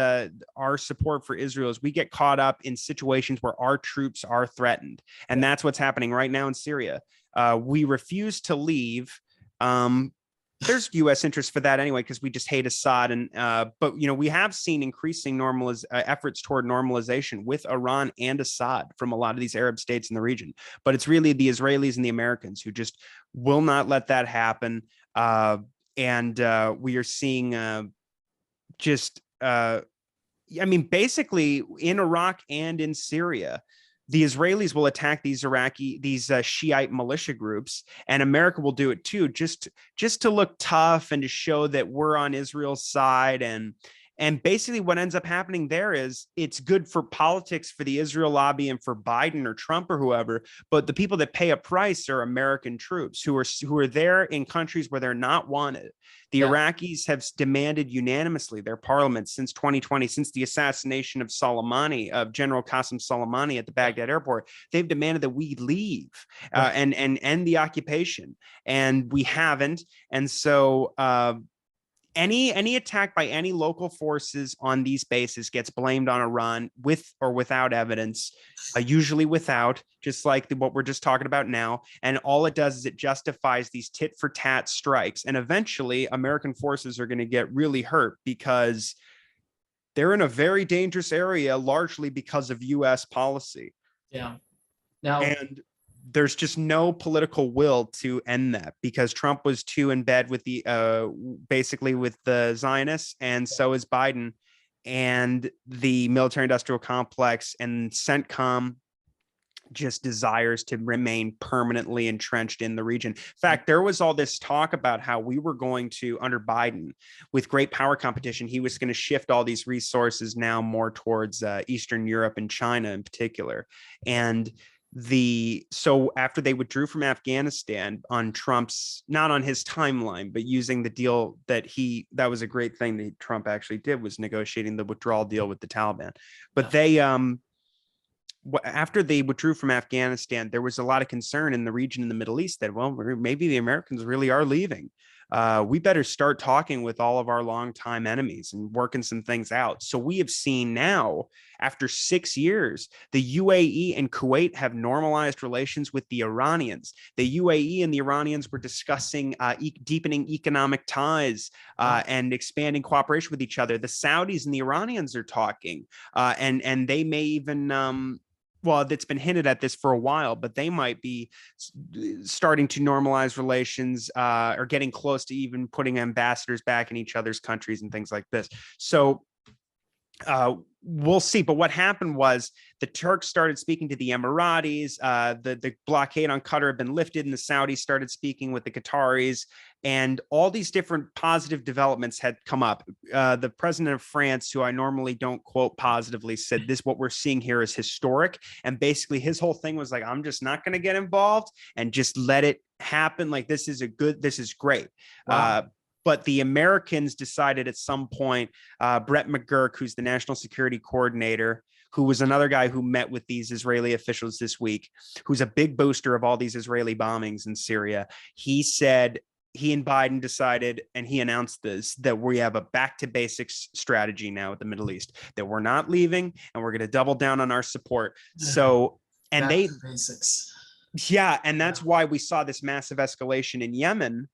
our support for Israel is we get caught up in situations where our troops are threatened. And that's what's happening right now in Syria. We refuse to leave. There's U.S. interest for that anyway, because we just hate Assad. And but we have seen increasing efforts toward normalization with Iran and Assad from a lot of these Arab states in the region. But it's really the Israelis and the Americans who just will not let that happen. And we are seeing basically in Iraq and in Syria, the Israelis will attack these Shiite militia groups, and America will do it too, just to look tough and to show that we're on Israel's side. And basically what ends up happening there is it's good for politics for the Israel lobby and for Biden or Trump or whoever, but the people that pay a price are American troops who are there in countries where they're not wanted. The Iraqis have demanded unanimously, their parliament since 2020, since the assassination of General Qasem Soleimani at the Baghdad airport, they've demanded that we leave and end the occupation. And we haven't. And so any attack by any local forces on these bases gets blamed on Iran with or without evidence, usually without, just like what we're just talking about now. And all it does is it justifies these tit-for-tat strikes. And eventually American forces are going to get really hurt because they're in a very dangerous area, largely because of U.S. policy. Yeah. And there's just no political will to end that because Trump was too in bed with basically with the Zionists, and so is Biden and the military industrial complex, and CENTCOM just desires to remain permanently entrenched in the region. In fact, there was all this talk about how we were going to, under Biden, with great power competition, he was going to shift all these resources now more towards Eastern Europe and China in particular. And so after they withdrew from Afghanistan on Trump's, not on his timeline, but using the deal that was a great thing that Trump actually did, was negotiating the withdrawal deal with the Taliban. But after they withdrew from Afghanistan, there was a lot of concern in the region in the Middle East that, well, maybe the Americans really are leaving. We better start talking with all of our longtime enemies and working some things out. So we have seen now, after 6 years, the UAE and Kuwait have normalized relations with the Iranians. The UAE and the Iranians were discussing deepening economic ties and expanding cooperation with each other. The Saudis and the Iranians are talking, and they may even well, it's been hinted at this for a while, but they might be starting to normalize relations or getting close to even putting ambassadors back in each other's countries and things like this. So we'll see. But what happened was the Turks started speaking to the Emiratis. The blockade on Qatar had been lifted, and the Saudis started speaking with the Qataris. And all these different positive developments had come up. The president of France, who I normally don't quote positively, said this, what we're seeing here is historic. And basically his whole thing was like, I'm just not going to get involved and just let it happen. Like, this is great. Wow. But the Americans decided at some point, Brett McGurk, who's the national security coordinator, who was another guy who met with these Israeli officials this week, who's a big booster of all these Israeli bombings in Syria. He said, he and Biden decided, and he announced this, that we have a back to basics strategy now with the Middle East, that we're not leaving and we're going to double down on our support. So, and back to basics. Yeah. And that's why we saw this massive escalation in Yemen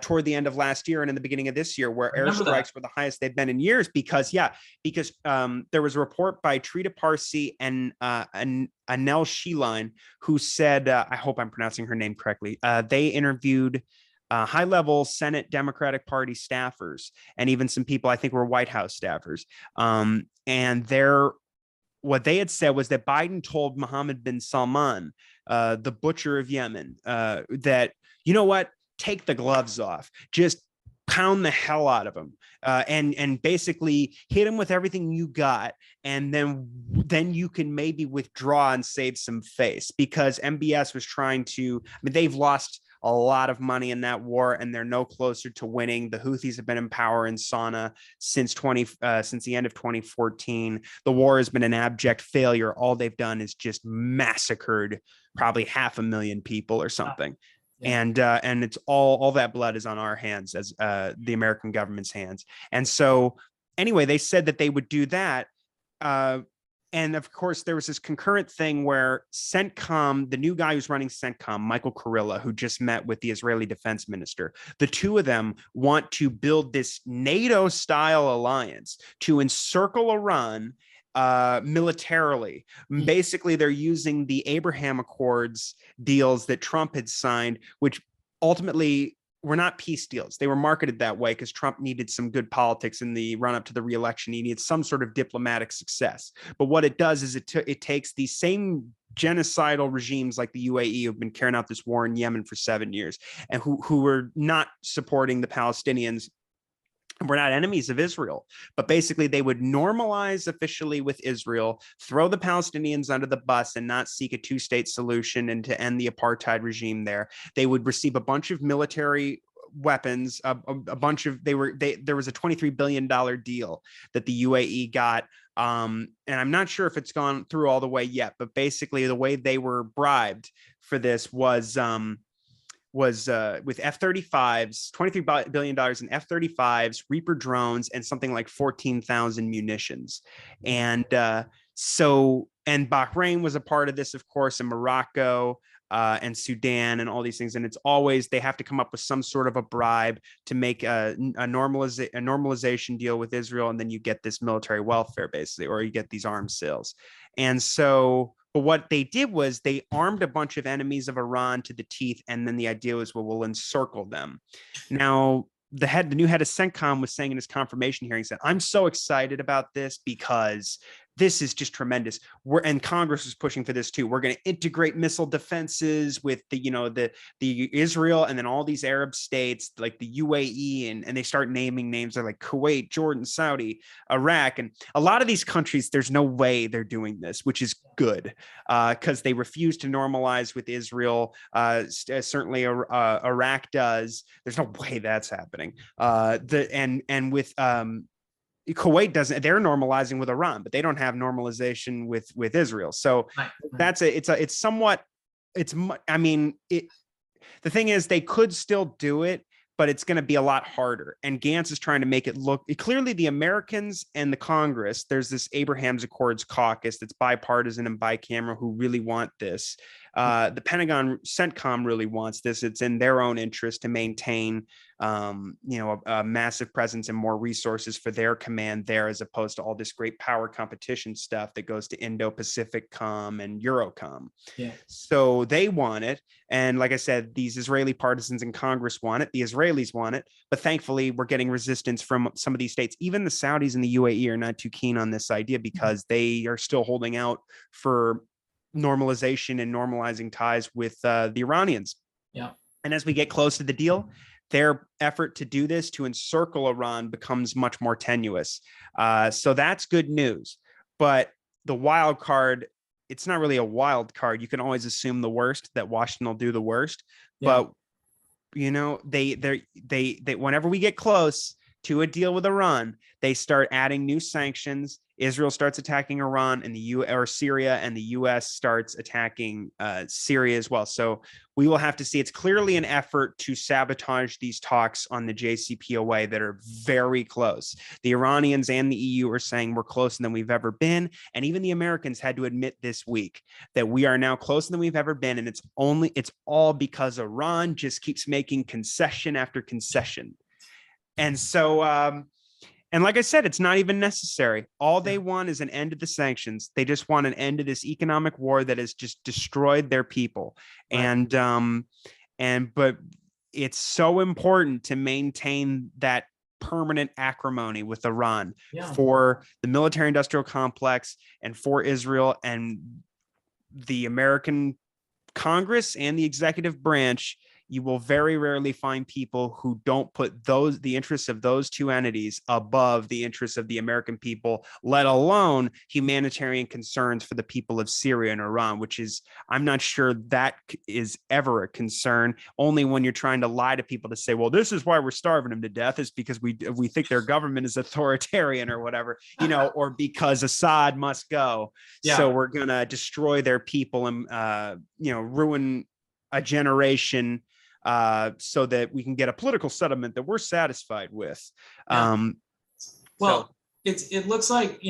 toward the end of last year and in the beginning of this year, where airstrikes were the highest they've been in years, because there was a report by Trita Parsi and Anel Sheline, who said, I hope I'm pronouncing her name correctly. They interviewed high-level Senate Democratic Party staffers, and even some people I think were White House staffers. And what they had said was that Biden told Mohammed bin Salman, the butcher of Yemen, that, you know what, take the gloves off, just pound the hell out of him, and basically hit him with everything you got, and then you can maybe withdraw and save some face, because MBS was trying to, I mean, they've lost a lot of money in that war, and they're no closer to winning. The Houthis have been in power in Sana'a since the end of 2014. The war has been an abject failure. All they've done is just massacred probably 500,000 people or something. Yeah. And it's all that blood is on our hands, as the American government's hands. And so anyway, they said that they would do that. And of course, there was this concurrent thing where CENTCOM, the new guy who's running CENTCOM, Michael Kurilla, who just met with the Israeli defense minister, the two of them want to build this NATO-style alliance to encircle Iran militarily. Basically, they're using the Abraham Accords deals that Trump had signed, which ultimately were not peace deals. They were marketed that way because Trump needed some good politics in the run up to the re-election. He needed some sort of diplomatic success. But what it does is it takes these same genocidal regimes like the UAE, who've been carrying out this war in Yemen for 7 years, and who were not supporting the Palestinians. We're not enemies of Israel, but basically they would normalize officially with Israel, throw the Palestinians under the bus, and not seek a two-state solution and to end the apartheid regime there. They would receive a bunch of military weapons, there was a $23 billion deal that the UAE got. And I'm not sure if it's gone through all the way yet, but basically the way they were bribed for this was with F-35s, $23 billion in F-35s, Reaper drones, and something like 14,000 munitions. And Bahrain was a part of this, of course, and Morocco and Sudan and all these things. And it's always, they have to come up with some sort of a bribe to make a normalization deal with Israel. And then you get this military welfare, basically, or you get these arms sales. And so, but what they did was they armed a bunch of enemies of Iran to the teeth, and then the idea was, well, we'll encircle them. Now, the new head of CENTCOM was saying in his confirmation hearing, said, I'm so excited about this because this is just tremendous. And Congress is pushing for this too. We're going to integrate missile defenses with the Israel and then all these Arab states like the UAE, and they start naming names. They're like Kuwait, Jordan, Saudi, Iraq, and a lot of these countries. There's no way they're doing this, which is good because they refuse to normalize with Israel. Certainly, Iraq does. There's no way that's happening. With Kuwait doesn't, they're normalizing with Iran, but they don't have normalization with Israel. So the thing is, they could still do it, but it's going to be a lot harder. And Gantz is trying to make it look clearly. The Americans and the Congress, there's this Abraham's Accords caucus that's bipartisan and bicameral who really want this. The Pentagon CENTCOM really wants this. It's in their own interest to maintain, a massive presence and more resources for their command there, as opposed to all this great power competition stuff that goes to Indo-Pacific Com and Eurocom. Yeah. So they want it. And like I said, these Israeli partisans in Congress want it. The Israelis want it. But thankfully, we're getting resistance from some of these states. Even the Saudis and the UAE are not too keen on this idea because they are still holding out for normalization and normalizing ties with the Iranians. Yeah. And as we get close to the deal, their effort to do this, to encircle Iran, becomes much more tenuous. So that's good news. But the wild card, it's not really a wild card. You can always assume the worst, that Washington will do the worst. Yeah. But they whenever we get close to a deal with Iran, they start adding new sanctions. Israel starts attacking Iran, and Syria, and the U.S. starts attacking Syria as well. So we will have to see. It's clearly an effort to sabotage these talks on the JCPOA that are very close. The Iranians and the EU are saying we're closer than we've ever been, and even the Americans had to admit this week that we are now closer than we've ever been, and it's all because Iran just keeps making concession after concession. And so, and like I said, it's not even necessary. All they want is an end to the sanctions. They just want an end to this economic war that has just destroyed their people. Right. But it's so important to maintain that permanent acrimony with Iran for the military industrial complex and for Israel, and the American Congress and the executive branch. You will very rarely find people who don't put the interests of those two entities above the interests of the American people, let alone humanitarian concerns for the people of Syria and Iran, which is, I'm not sure that is ever a concern. Only when you're trying to lie to people to say, well, this is why we're starving them to death, is because we think their government is authoritarian or whatever, or because Assad must go. Yeah. So we're going to destroy their people and, ruin a generation so that we can get a political settlement that we're satisfied with. Yeah. It looks like,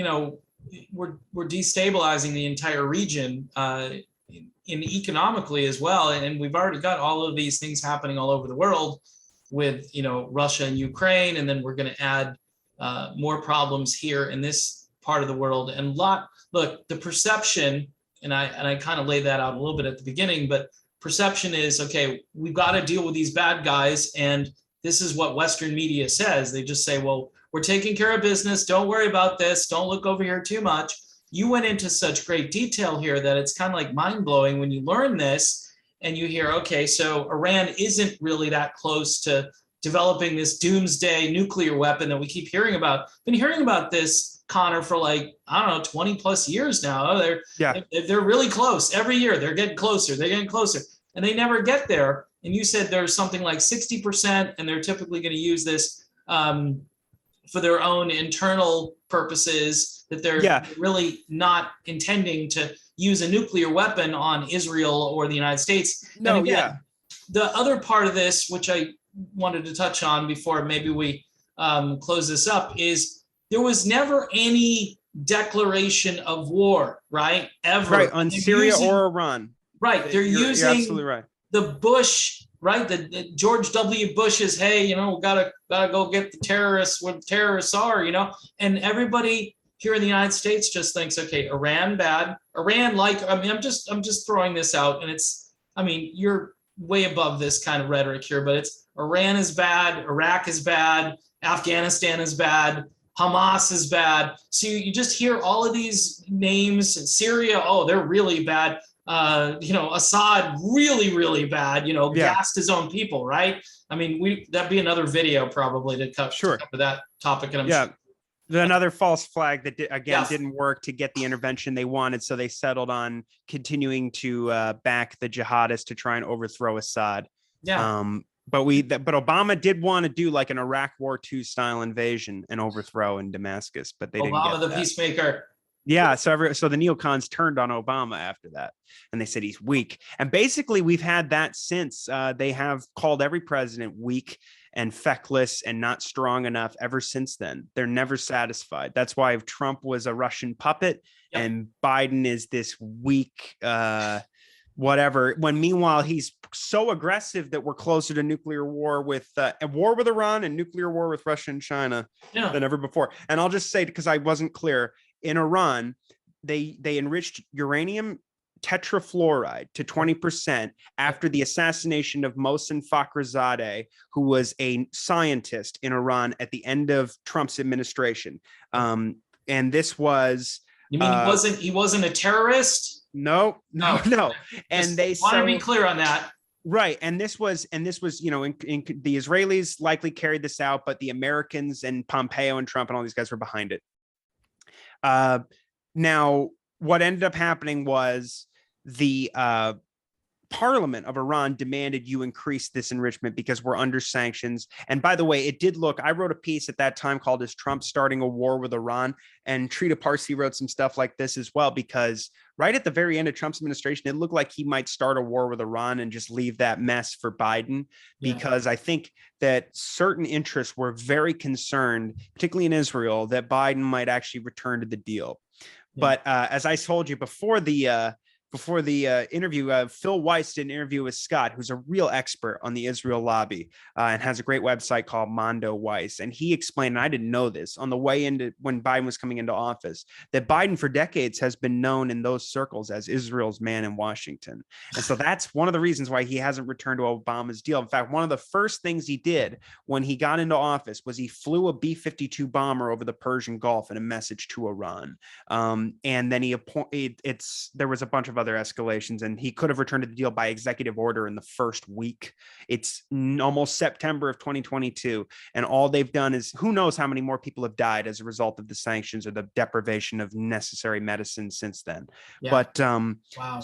we're destabilizing the entire region in economically as well. And we've already got all of these things happening all over the world with, Russia and Ukraine. And then we're going to add more problems here in this part of the world. And look, the perception, and I kind of laid that out a little bit at the beginning, but perception is, okay, we've got to deal with these bad guys. And this is what Western media says. They just say, well, we're taking care of business. Don't worry about this. Don't look over here too much. You went into such great detail here that it's kind of like mind blowing when you learn this and you hear, okay, so Iran isn't really that close to developing this doomsday nuclear weapon that we keep hearing about. Been hearing about this, Connor, for 20 plus years now. They're really close. Every year they're getting closer. They're getting closer, and they never get there. And you said there's something like 60%, and they're typically going to use this for their own internal purposes, that they're really not intending to use a nuclear weapon on Israel or the United States. No, and again, the other part of this, which I wanted to touch on before maybe we close this up, is there was never any declaration of war, right? Ever. Right, on Syria or Iran. Right, they're you're using absolutely right. The Bush, right? The George W. Bush's, hey, we gotta go get the terrorists where the terrorists are, and everybody here in the United States just thinks, okay, Iran bad. I'm just throwing this out, and you're way above this kind of rhetoric here, but it's Iran is bad, Iraq is bad, Afghanistan is bad, Hamas is bad. So you just hear all of these names. Syria, they're really bad. Assad, really, really bad. Gassed his own people, right? That'd be another video probably to cover that topic. And I'm sure. Another false flag that didn't work to get the intervention they wanted. So they settled on continuing to back the jihadists to try and overthrow Assad. Yeah. But Obama did want to do like an Iraq War II style invasion and overthrow in Damascus, but they didn't get Obama, the that. Peacemaker. Yeah, so the neocons turned on Obama after that, and they said he's weak. And basically, we've had that since. They have called every president weak and feckless and not strong enough ever since then. They're never satisfied. That's why Trump was a Russian puppet, and Biden is this weak, whatever. When meanwhile, he's so aggressive that we're closer to nuclear war with a war with Iran and nuclear war with Russia and China than ever before. And I'll just say, because I wasn't clear, in Iran, they enriched uranium tetrafluoride to 20% after the assassination of Mohsen Fakhrizadeh, who was a scientist in Iran at the end of Trump's administration. And this was... You mean he wasn't a terrorist? No. And they want to be clear on that. Right. And this was, you know, in the Israelis likely carried this out, but the Americans and Pompeo and Trump and all these guys were behind it. Now, what ended up happening was the Parliament of Iran demanded you increase this enrichment because we're under sanctions. And by the way, it did look, I wrote a piece at that time called "Is Trump Starting a War with Iran?" And Trita Parsi wrote some stuff like this as well, because right at the very end of Trump's administration, it looked like he might start a war with Iran and just leave that mess for Biden, because I think that certain interests were very concerned, particularly in Israel, that Biden might actually return to the deal. But as I told you before the interview, Phil Weiss did an interview with Scott, who's a real expert on the Israel lobby and has a great website called Mondo Weiss. And he explained, and I didn't know this, on the way into when Biden was coming into office, that Biden for decades has been known in those circles as Israel's man in Washington. And so that's one of the reasons why he hasn't returned to Obama's deal. In fact, one of the first things he did when he got into office was he flew a B-52 bomber over the Persian Gulf in a message to Iran. And then there was a bunch of other escalations, and he could have returned to the deal by executive order in the first week. It's almost September of 2022, and all they've done is, who knows how many more people have died as a result of the sanctions or the deprivation of necessary medicine since then. But wow.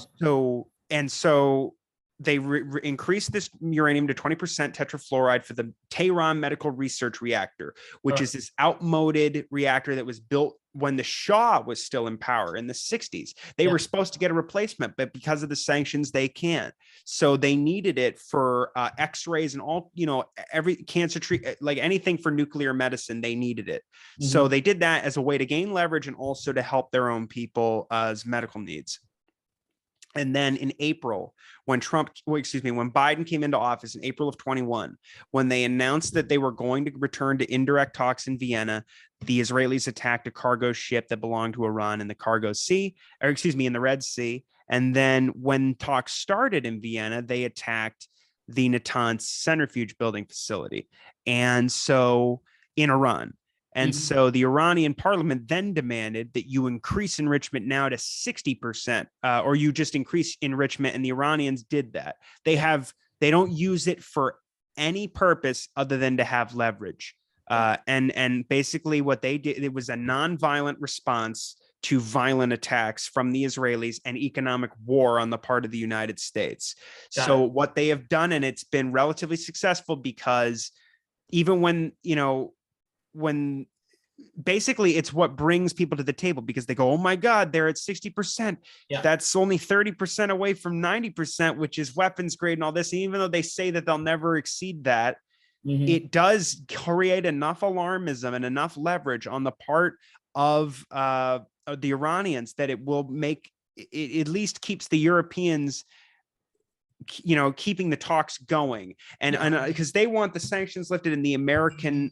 So they increased this uranium to 20% tetrafluoride for the Tehran Medical Research Reactor, which is this outmoded reactor that was built when the Shah was still in power in the 60s. They were supposed to get a replacement, but because of the sanctions, they can't. So they needed it for X-rays and all, you know, every cancer treatment, like anything for nuclear medicine, they needed it. So they did that as a way to gain leverage and also to help their own people's medical needs. And then in April, when Biden came into office in April of 21, when they announced that they were going to return to indirect talks in Vienna, the Israelis attacked a cargo ship that belonged to Iran in the Red Sea. And then when talks started in Vienna, they attacked the Natanz centrifuge building facility. And so in Iran. And so the Iranian parliament then demanded that you increase enrichment now to 60%, or you just increase enrichment. And the Iranians did that. They don't use it for any purpose other than to have leverage. And basically what they did, it was a nonviolent response to violent attacks from the Israelis and economic war on the part of the United States. So what they have done, and it's been relatively successful, because even when basically it's what brings people to the table, because they go, oh my God, they're at 60%. That's only 30% away from 90%, which is weapons grade and all this. And even though they say that they'll never exceed that, it does create enough alarmism and enough leverage on the part of the Iranians that it will make it at least keeps the Europeans, you know, keeping the talks going. And because they want the sanctions lifted, and the Americans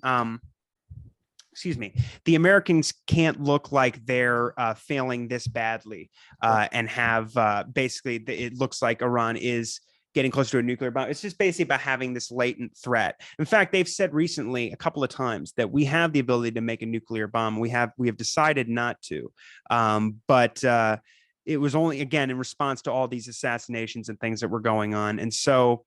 can't look like they're failing this badly and have basically it looks like Iran is getting closer to a nuclear bomb. It's just basically about having this latent threat. In fact, they've said recently a couple of times that we have the ability to make a nuclear bomb. We have decided not to. But it was only, again, in response to all these assassinations and things that were going on. And so,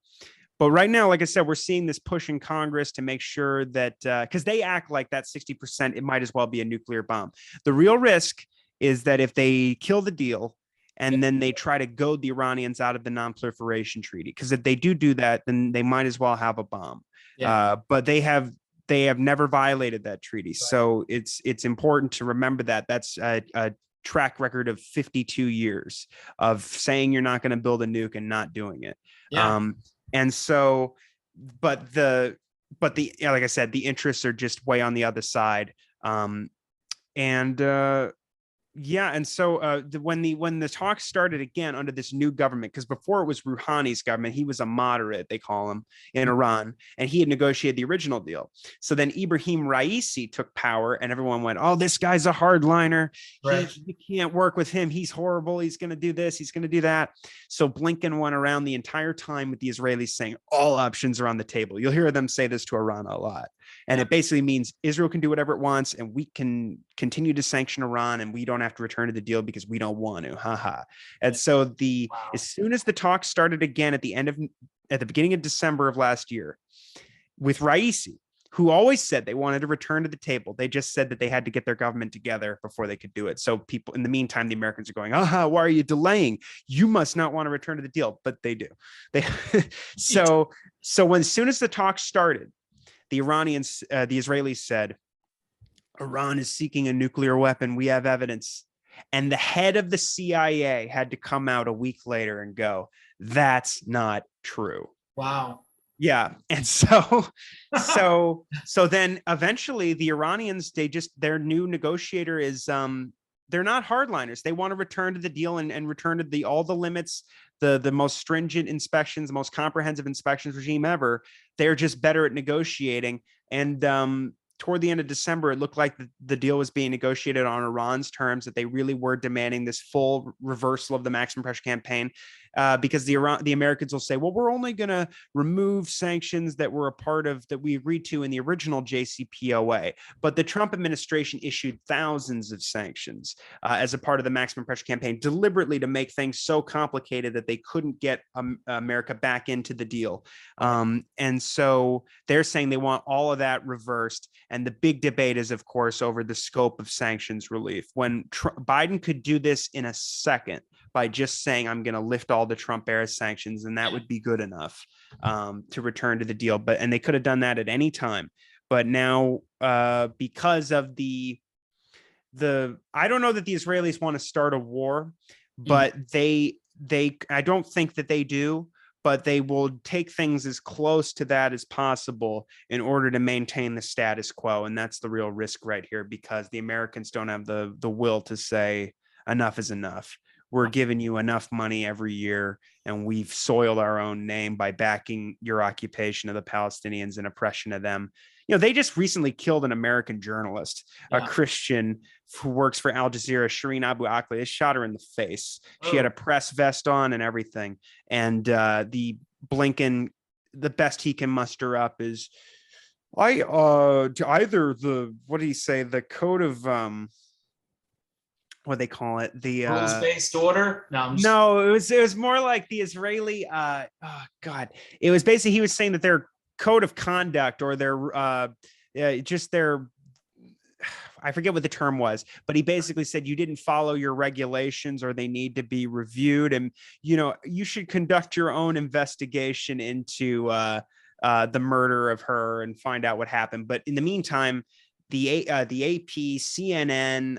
but right now, like I said, we're seeing this push in Congress to make sure that, because they act like that 60%, it might as well be a nuclear bomb. The real risk is that if they kill the deal and then they try to goad the Iranians out of the non-proliferation treaty, because if they do that, then they might as well have a bomb. But they have never violated that treaty. So it's important to remember that. That's a track record of 52 years of saying you're not going to build a nuke and not doing it. And so, but like I said, the interests are just way on the other side. And Yeah, and so when the talks started again under this new government, because before it was Rouhani's government, he was a moderate, they call him, in Iran, and he had negotiated the original deal. So then Ibrahim Raisi took power, and everyone went, "Oh, this guy's a hardliner. Right. You can't work with him. He's horrible. He's going to do this. He's going to do that." So Blinken went around the entire time with the Israelis saying all options are on the table. You'll hear them say this to Iran a lot. And it basically means Israel can do whatever it wants, and we can continue to sanction Iran, and we don't have to return to the deal because we don't want to. Haha. And so as soon as the talks started again at the beginning of December of last year with Raisi, who always said they wanted to return to the table, they just said that they had to get their government together before they could do it. So people, in the meantime, the Americans are going, why are you delaying? You must not want to return to the deal, but they do. So as soon as the talks started, the Israelis said, Iran is seeking a nuclear weapon. We have evidence. And the head of the CIA had to come out a week later and go, that's not true. Wow. Yeah. And so then eventually the Iranians, their new negotiator is, they're not hardliners. They want to return to the deal and return to all the limits, the most stringent inspections, the most comprehensive inspections regime ever. They're just better at negotiating. And toward the end of December, it looked like the deal was being negotiated on Iran's terms, that they really were demanding this full reversal of the maximum pressure campaign, because the Americans will say, well, we're only going to remove sanctions that we agreed to in the original JCPOA. But the Trump administration issued thousands of sanctions as a part of the maximum pressure campaign, deliberately to make things so complicated that they couldn't get America back into the deal. And so they're saying they want all of that reversed. And the big debate is, of course, over the scope of sanctions relief. When Biden could do this in a second by just saying, I'm going to lift all the Trump era sanctions, and that would be good enough to return to the deal. And they could have done that at any time. But now, because of I don't know that the Israelis want to start a war, but I don't think that they do. But they will take things as close to that as possible in order to maintain the status quo. And that's the real risk right here, because the Americans don't have the will to say enough is enough. We're giving you enough money every year, and we've soiled our own name by backing your occupation of the Palestinians and oppression of them. They just recently killed an American journalist, a Christian who works for Al Jazeera, Shireen Abu Akleh. They shot her in the face. She had a press vest on and everything. And the Blinken, the best he can muster up is, either what do you say, the code of what they call it, the rules-based order. No, it was more like the Israeli. It was basically, he was saying that their code of conduct, or just their, I forget what the term was, but he basically said you didn't follow your regulations, or they need to be reviewed, and you should conduct your own investigation into the murder of her and find out what happened. But in the meantime, the AP, CNN,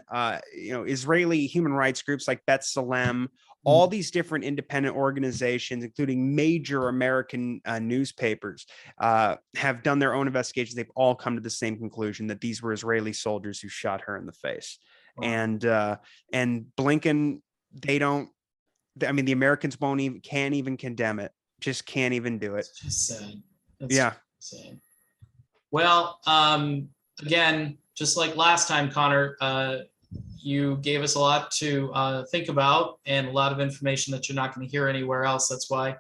Israeli human rights groups like B'Tselem, all these different independent organizations, including major American newspapers, have done their own investigations. They've all come to the same conclusion, that these were Israeli soldiers who shot her in the face. Wow. And Blinken, the Americans can't even condemn it. Just can't even do it. It's just sad. Sad. Well, again, just like last time, Connor, you gave us a lot to think about, and a lot of information that you're not going to hear anywhere else. That's why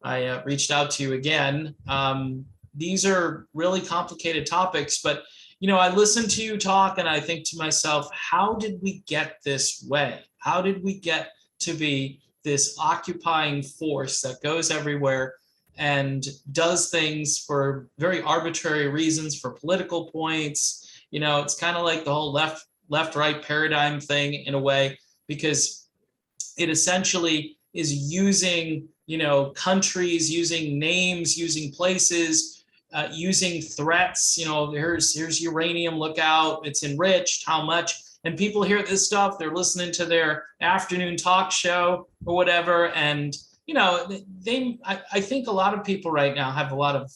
I reached out to you again. These are really complicated topics, but I listen to you talk and I think to myself, how did we get this way? How did we get to be this occupying force that goes everywhere and does things for very arbitrary reasons, for political points? It's kind of like the whole left-right paradigm thing in a way, because it essentially is using, countries, using names, using places, using threats. Here's uranium, look out, it's enriched, how much? And people hear this stuff, they're listening to their afternoon talk show or whatever, and I think a lot of people right now have a lot of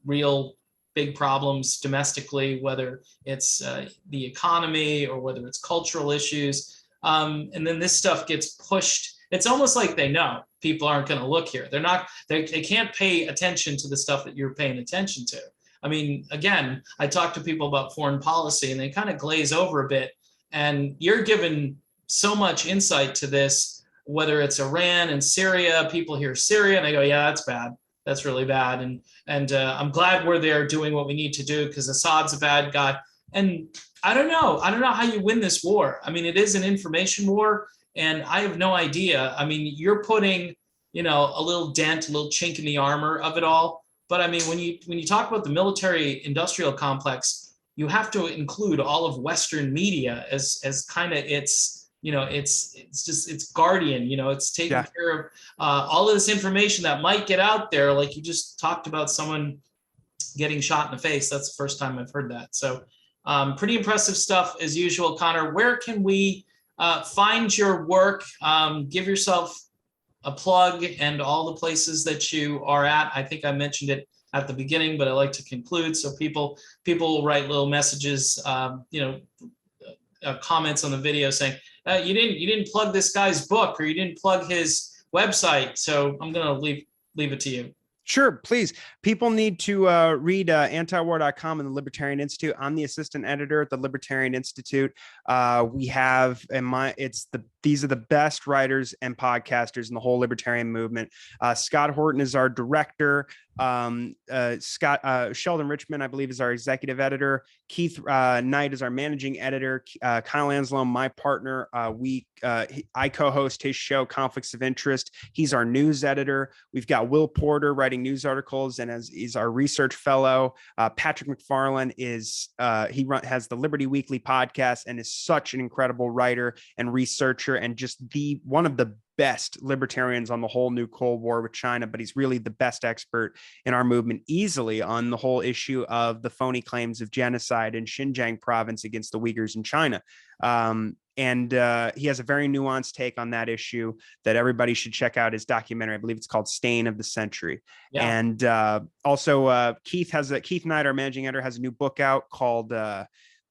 real big problems domestically, whether it's the economy or whether it's cultural issues. And then this stuff gets pushed. It's almost like they know people aren't going to look here. They can't pay attention to the stuff that you're paying attention to. I mean, again, I talk to people about foreign policy and they kind of glaze over a bit. And you're given so much insight to this, whether it's Iran and Syria. People hear Syria and they go, yeah, that's bad. That's really bad. And I'm glad we're there doing what we need to do because Assad's a bad guy. And I don't know how you win this war. I mean, it is an information war, and I have no idea. I mean, you're putting, a little dent, a little chink in the armor of it all. But I mean, when you talk about the military industrial complex, you have to include all of Western media as kind of its guardian. It's taking care of all of this information that might get out there. Like you just talked about someone getting shot in the face. That's the first time I've heard that. So pretty impressive stuff as usual, Connor. Where can we find your work? Give yourself a plug and all the places that you are at. I think I mentioned it at the beginning, but I like to conclude. So people will write little messages, comments on the video saying, you didn't plug this guy's book or you didn't plug his website. So I'm going to leave it to you. Sure, please. People need to read antiwar.com and the Libertarian Institute. I'm the assistant editor at the Libertarian Institute. We have these are the best writers and podcasters in the whole libertarian movement. Scott Horton is our director. Sheldon Richmond, I believe, is our executive editor. Keith Knight is our managing editor. Kyle Anslow, my partner. I co-host his show, Conflicts of Interest. He's our news editor. We've got Will Porter writing news articles and he's our research fellow. Patrick McFarlane has the Liberty Weekly podcast and is such an incredible writer and researcher and just one of the best libertarians on the whole new Cold War with China, but he's really the best expert in our movement easily on the whole issue of the phony claims of genocide in Xinjiang province against the Uyghurs in China. And he has a very nuanced take on that issue that everybody should check out his documentary. I believe it's called Stain of the Century. Yeah. And also Keith Knight, our managing editor, has a new book out called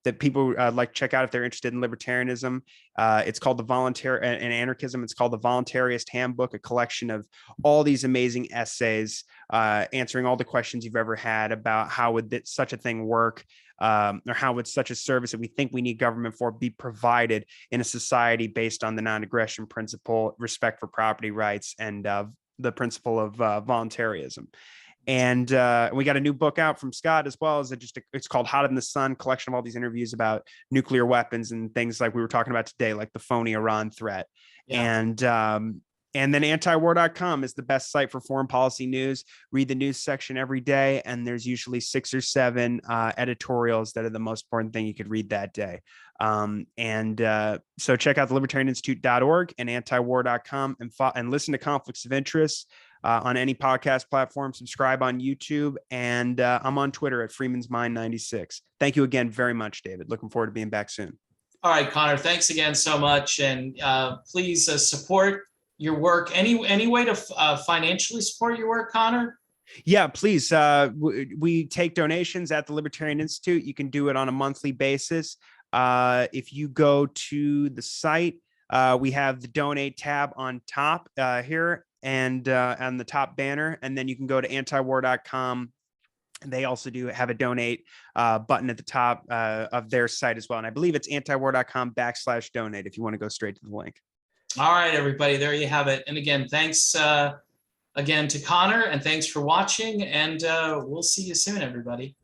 that people like check out if they're interested in libertarianism. It's called The Voluntary and Anarchism. It's called The Voluntarist Handbook, a collection of all these amazing essays answering all the questions you've ever had about how would such a thing work, or how would such a service that we think we need government for be provided in a society based on the non-aggression principle, respect for property rights, and the principle of voluntarism. And we got a new book out from Scott as well. It's called Hot in the Sun, collection of all these interviews about nuclear weapons and things like we were talking about today, like the phony Iran threat. Yeah. And then antiwar.com is the best site for foreign policy news. Read the news section every day, and there's usually 6 or 7 editorials that are the most important thing you could read that day. So check out the libertarianinstitute.org and antiwar.com and listen to Conflicts of Interest on any podcast platform. Subscribe on YouTube, and I'm on Twitter at Freeman's Mind 96. Thank you again very much, David. Looking forward to being back soon. All right, Connor, thanks again so much. And please support your work. Any way to financially support your work, Connor? Yeah, please. We take donations at the Libertarian Institute. You can do it on a monthly basis. If you go to the site, we have the donate tab on top here and on the top banner, and then you can go to antiwar.com. They also do have a donate button at the top of their site as well. And I believe it's antiwar.com/donate if you want to go straight to the link. All right, everybody, there you have it. And again, thanks again to Connor, and thanks for watching, and we'll see you soon, everybody.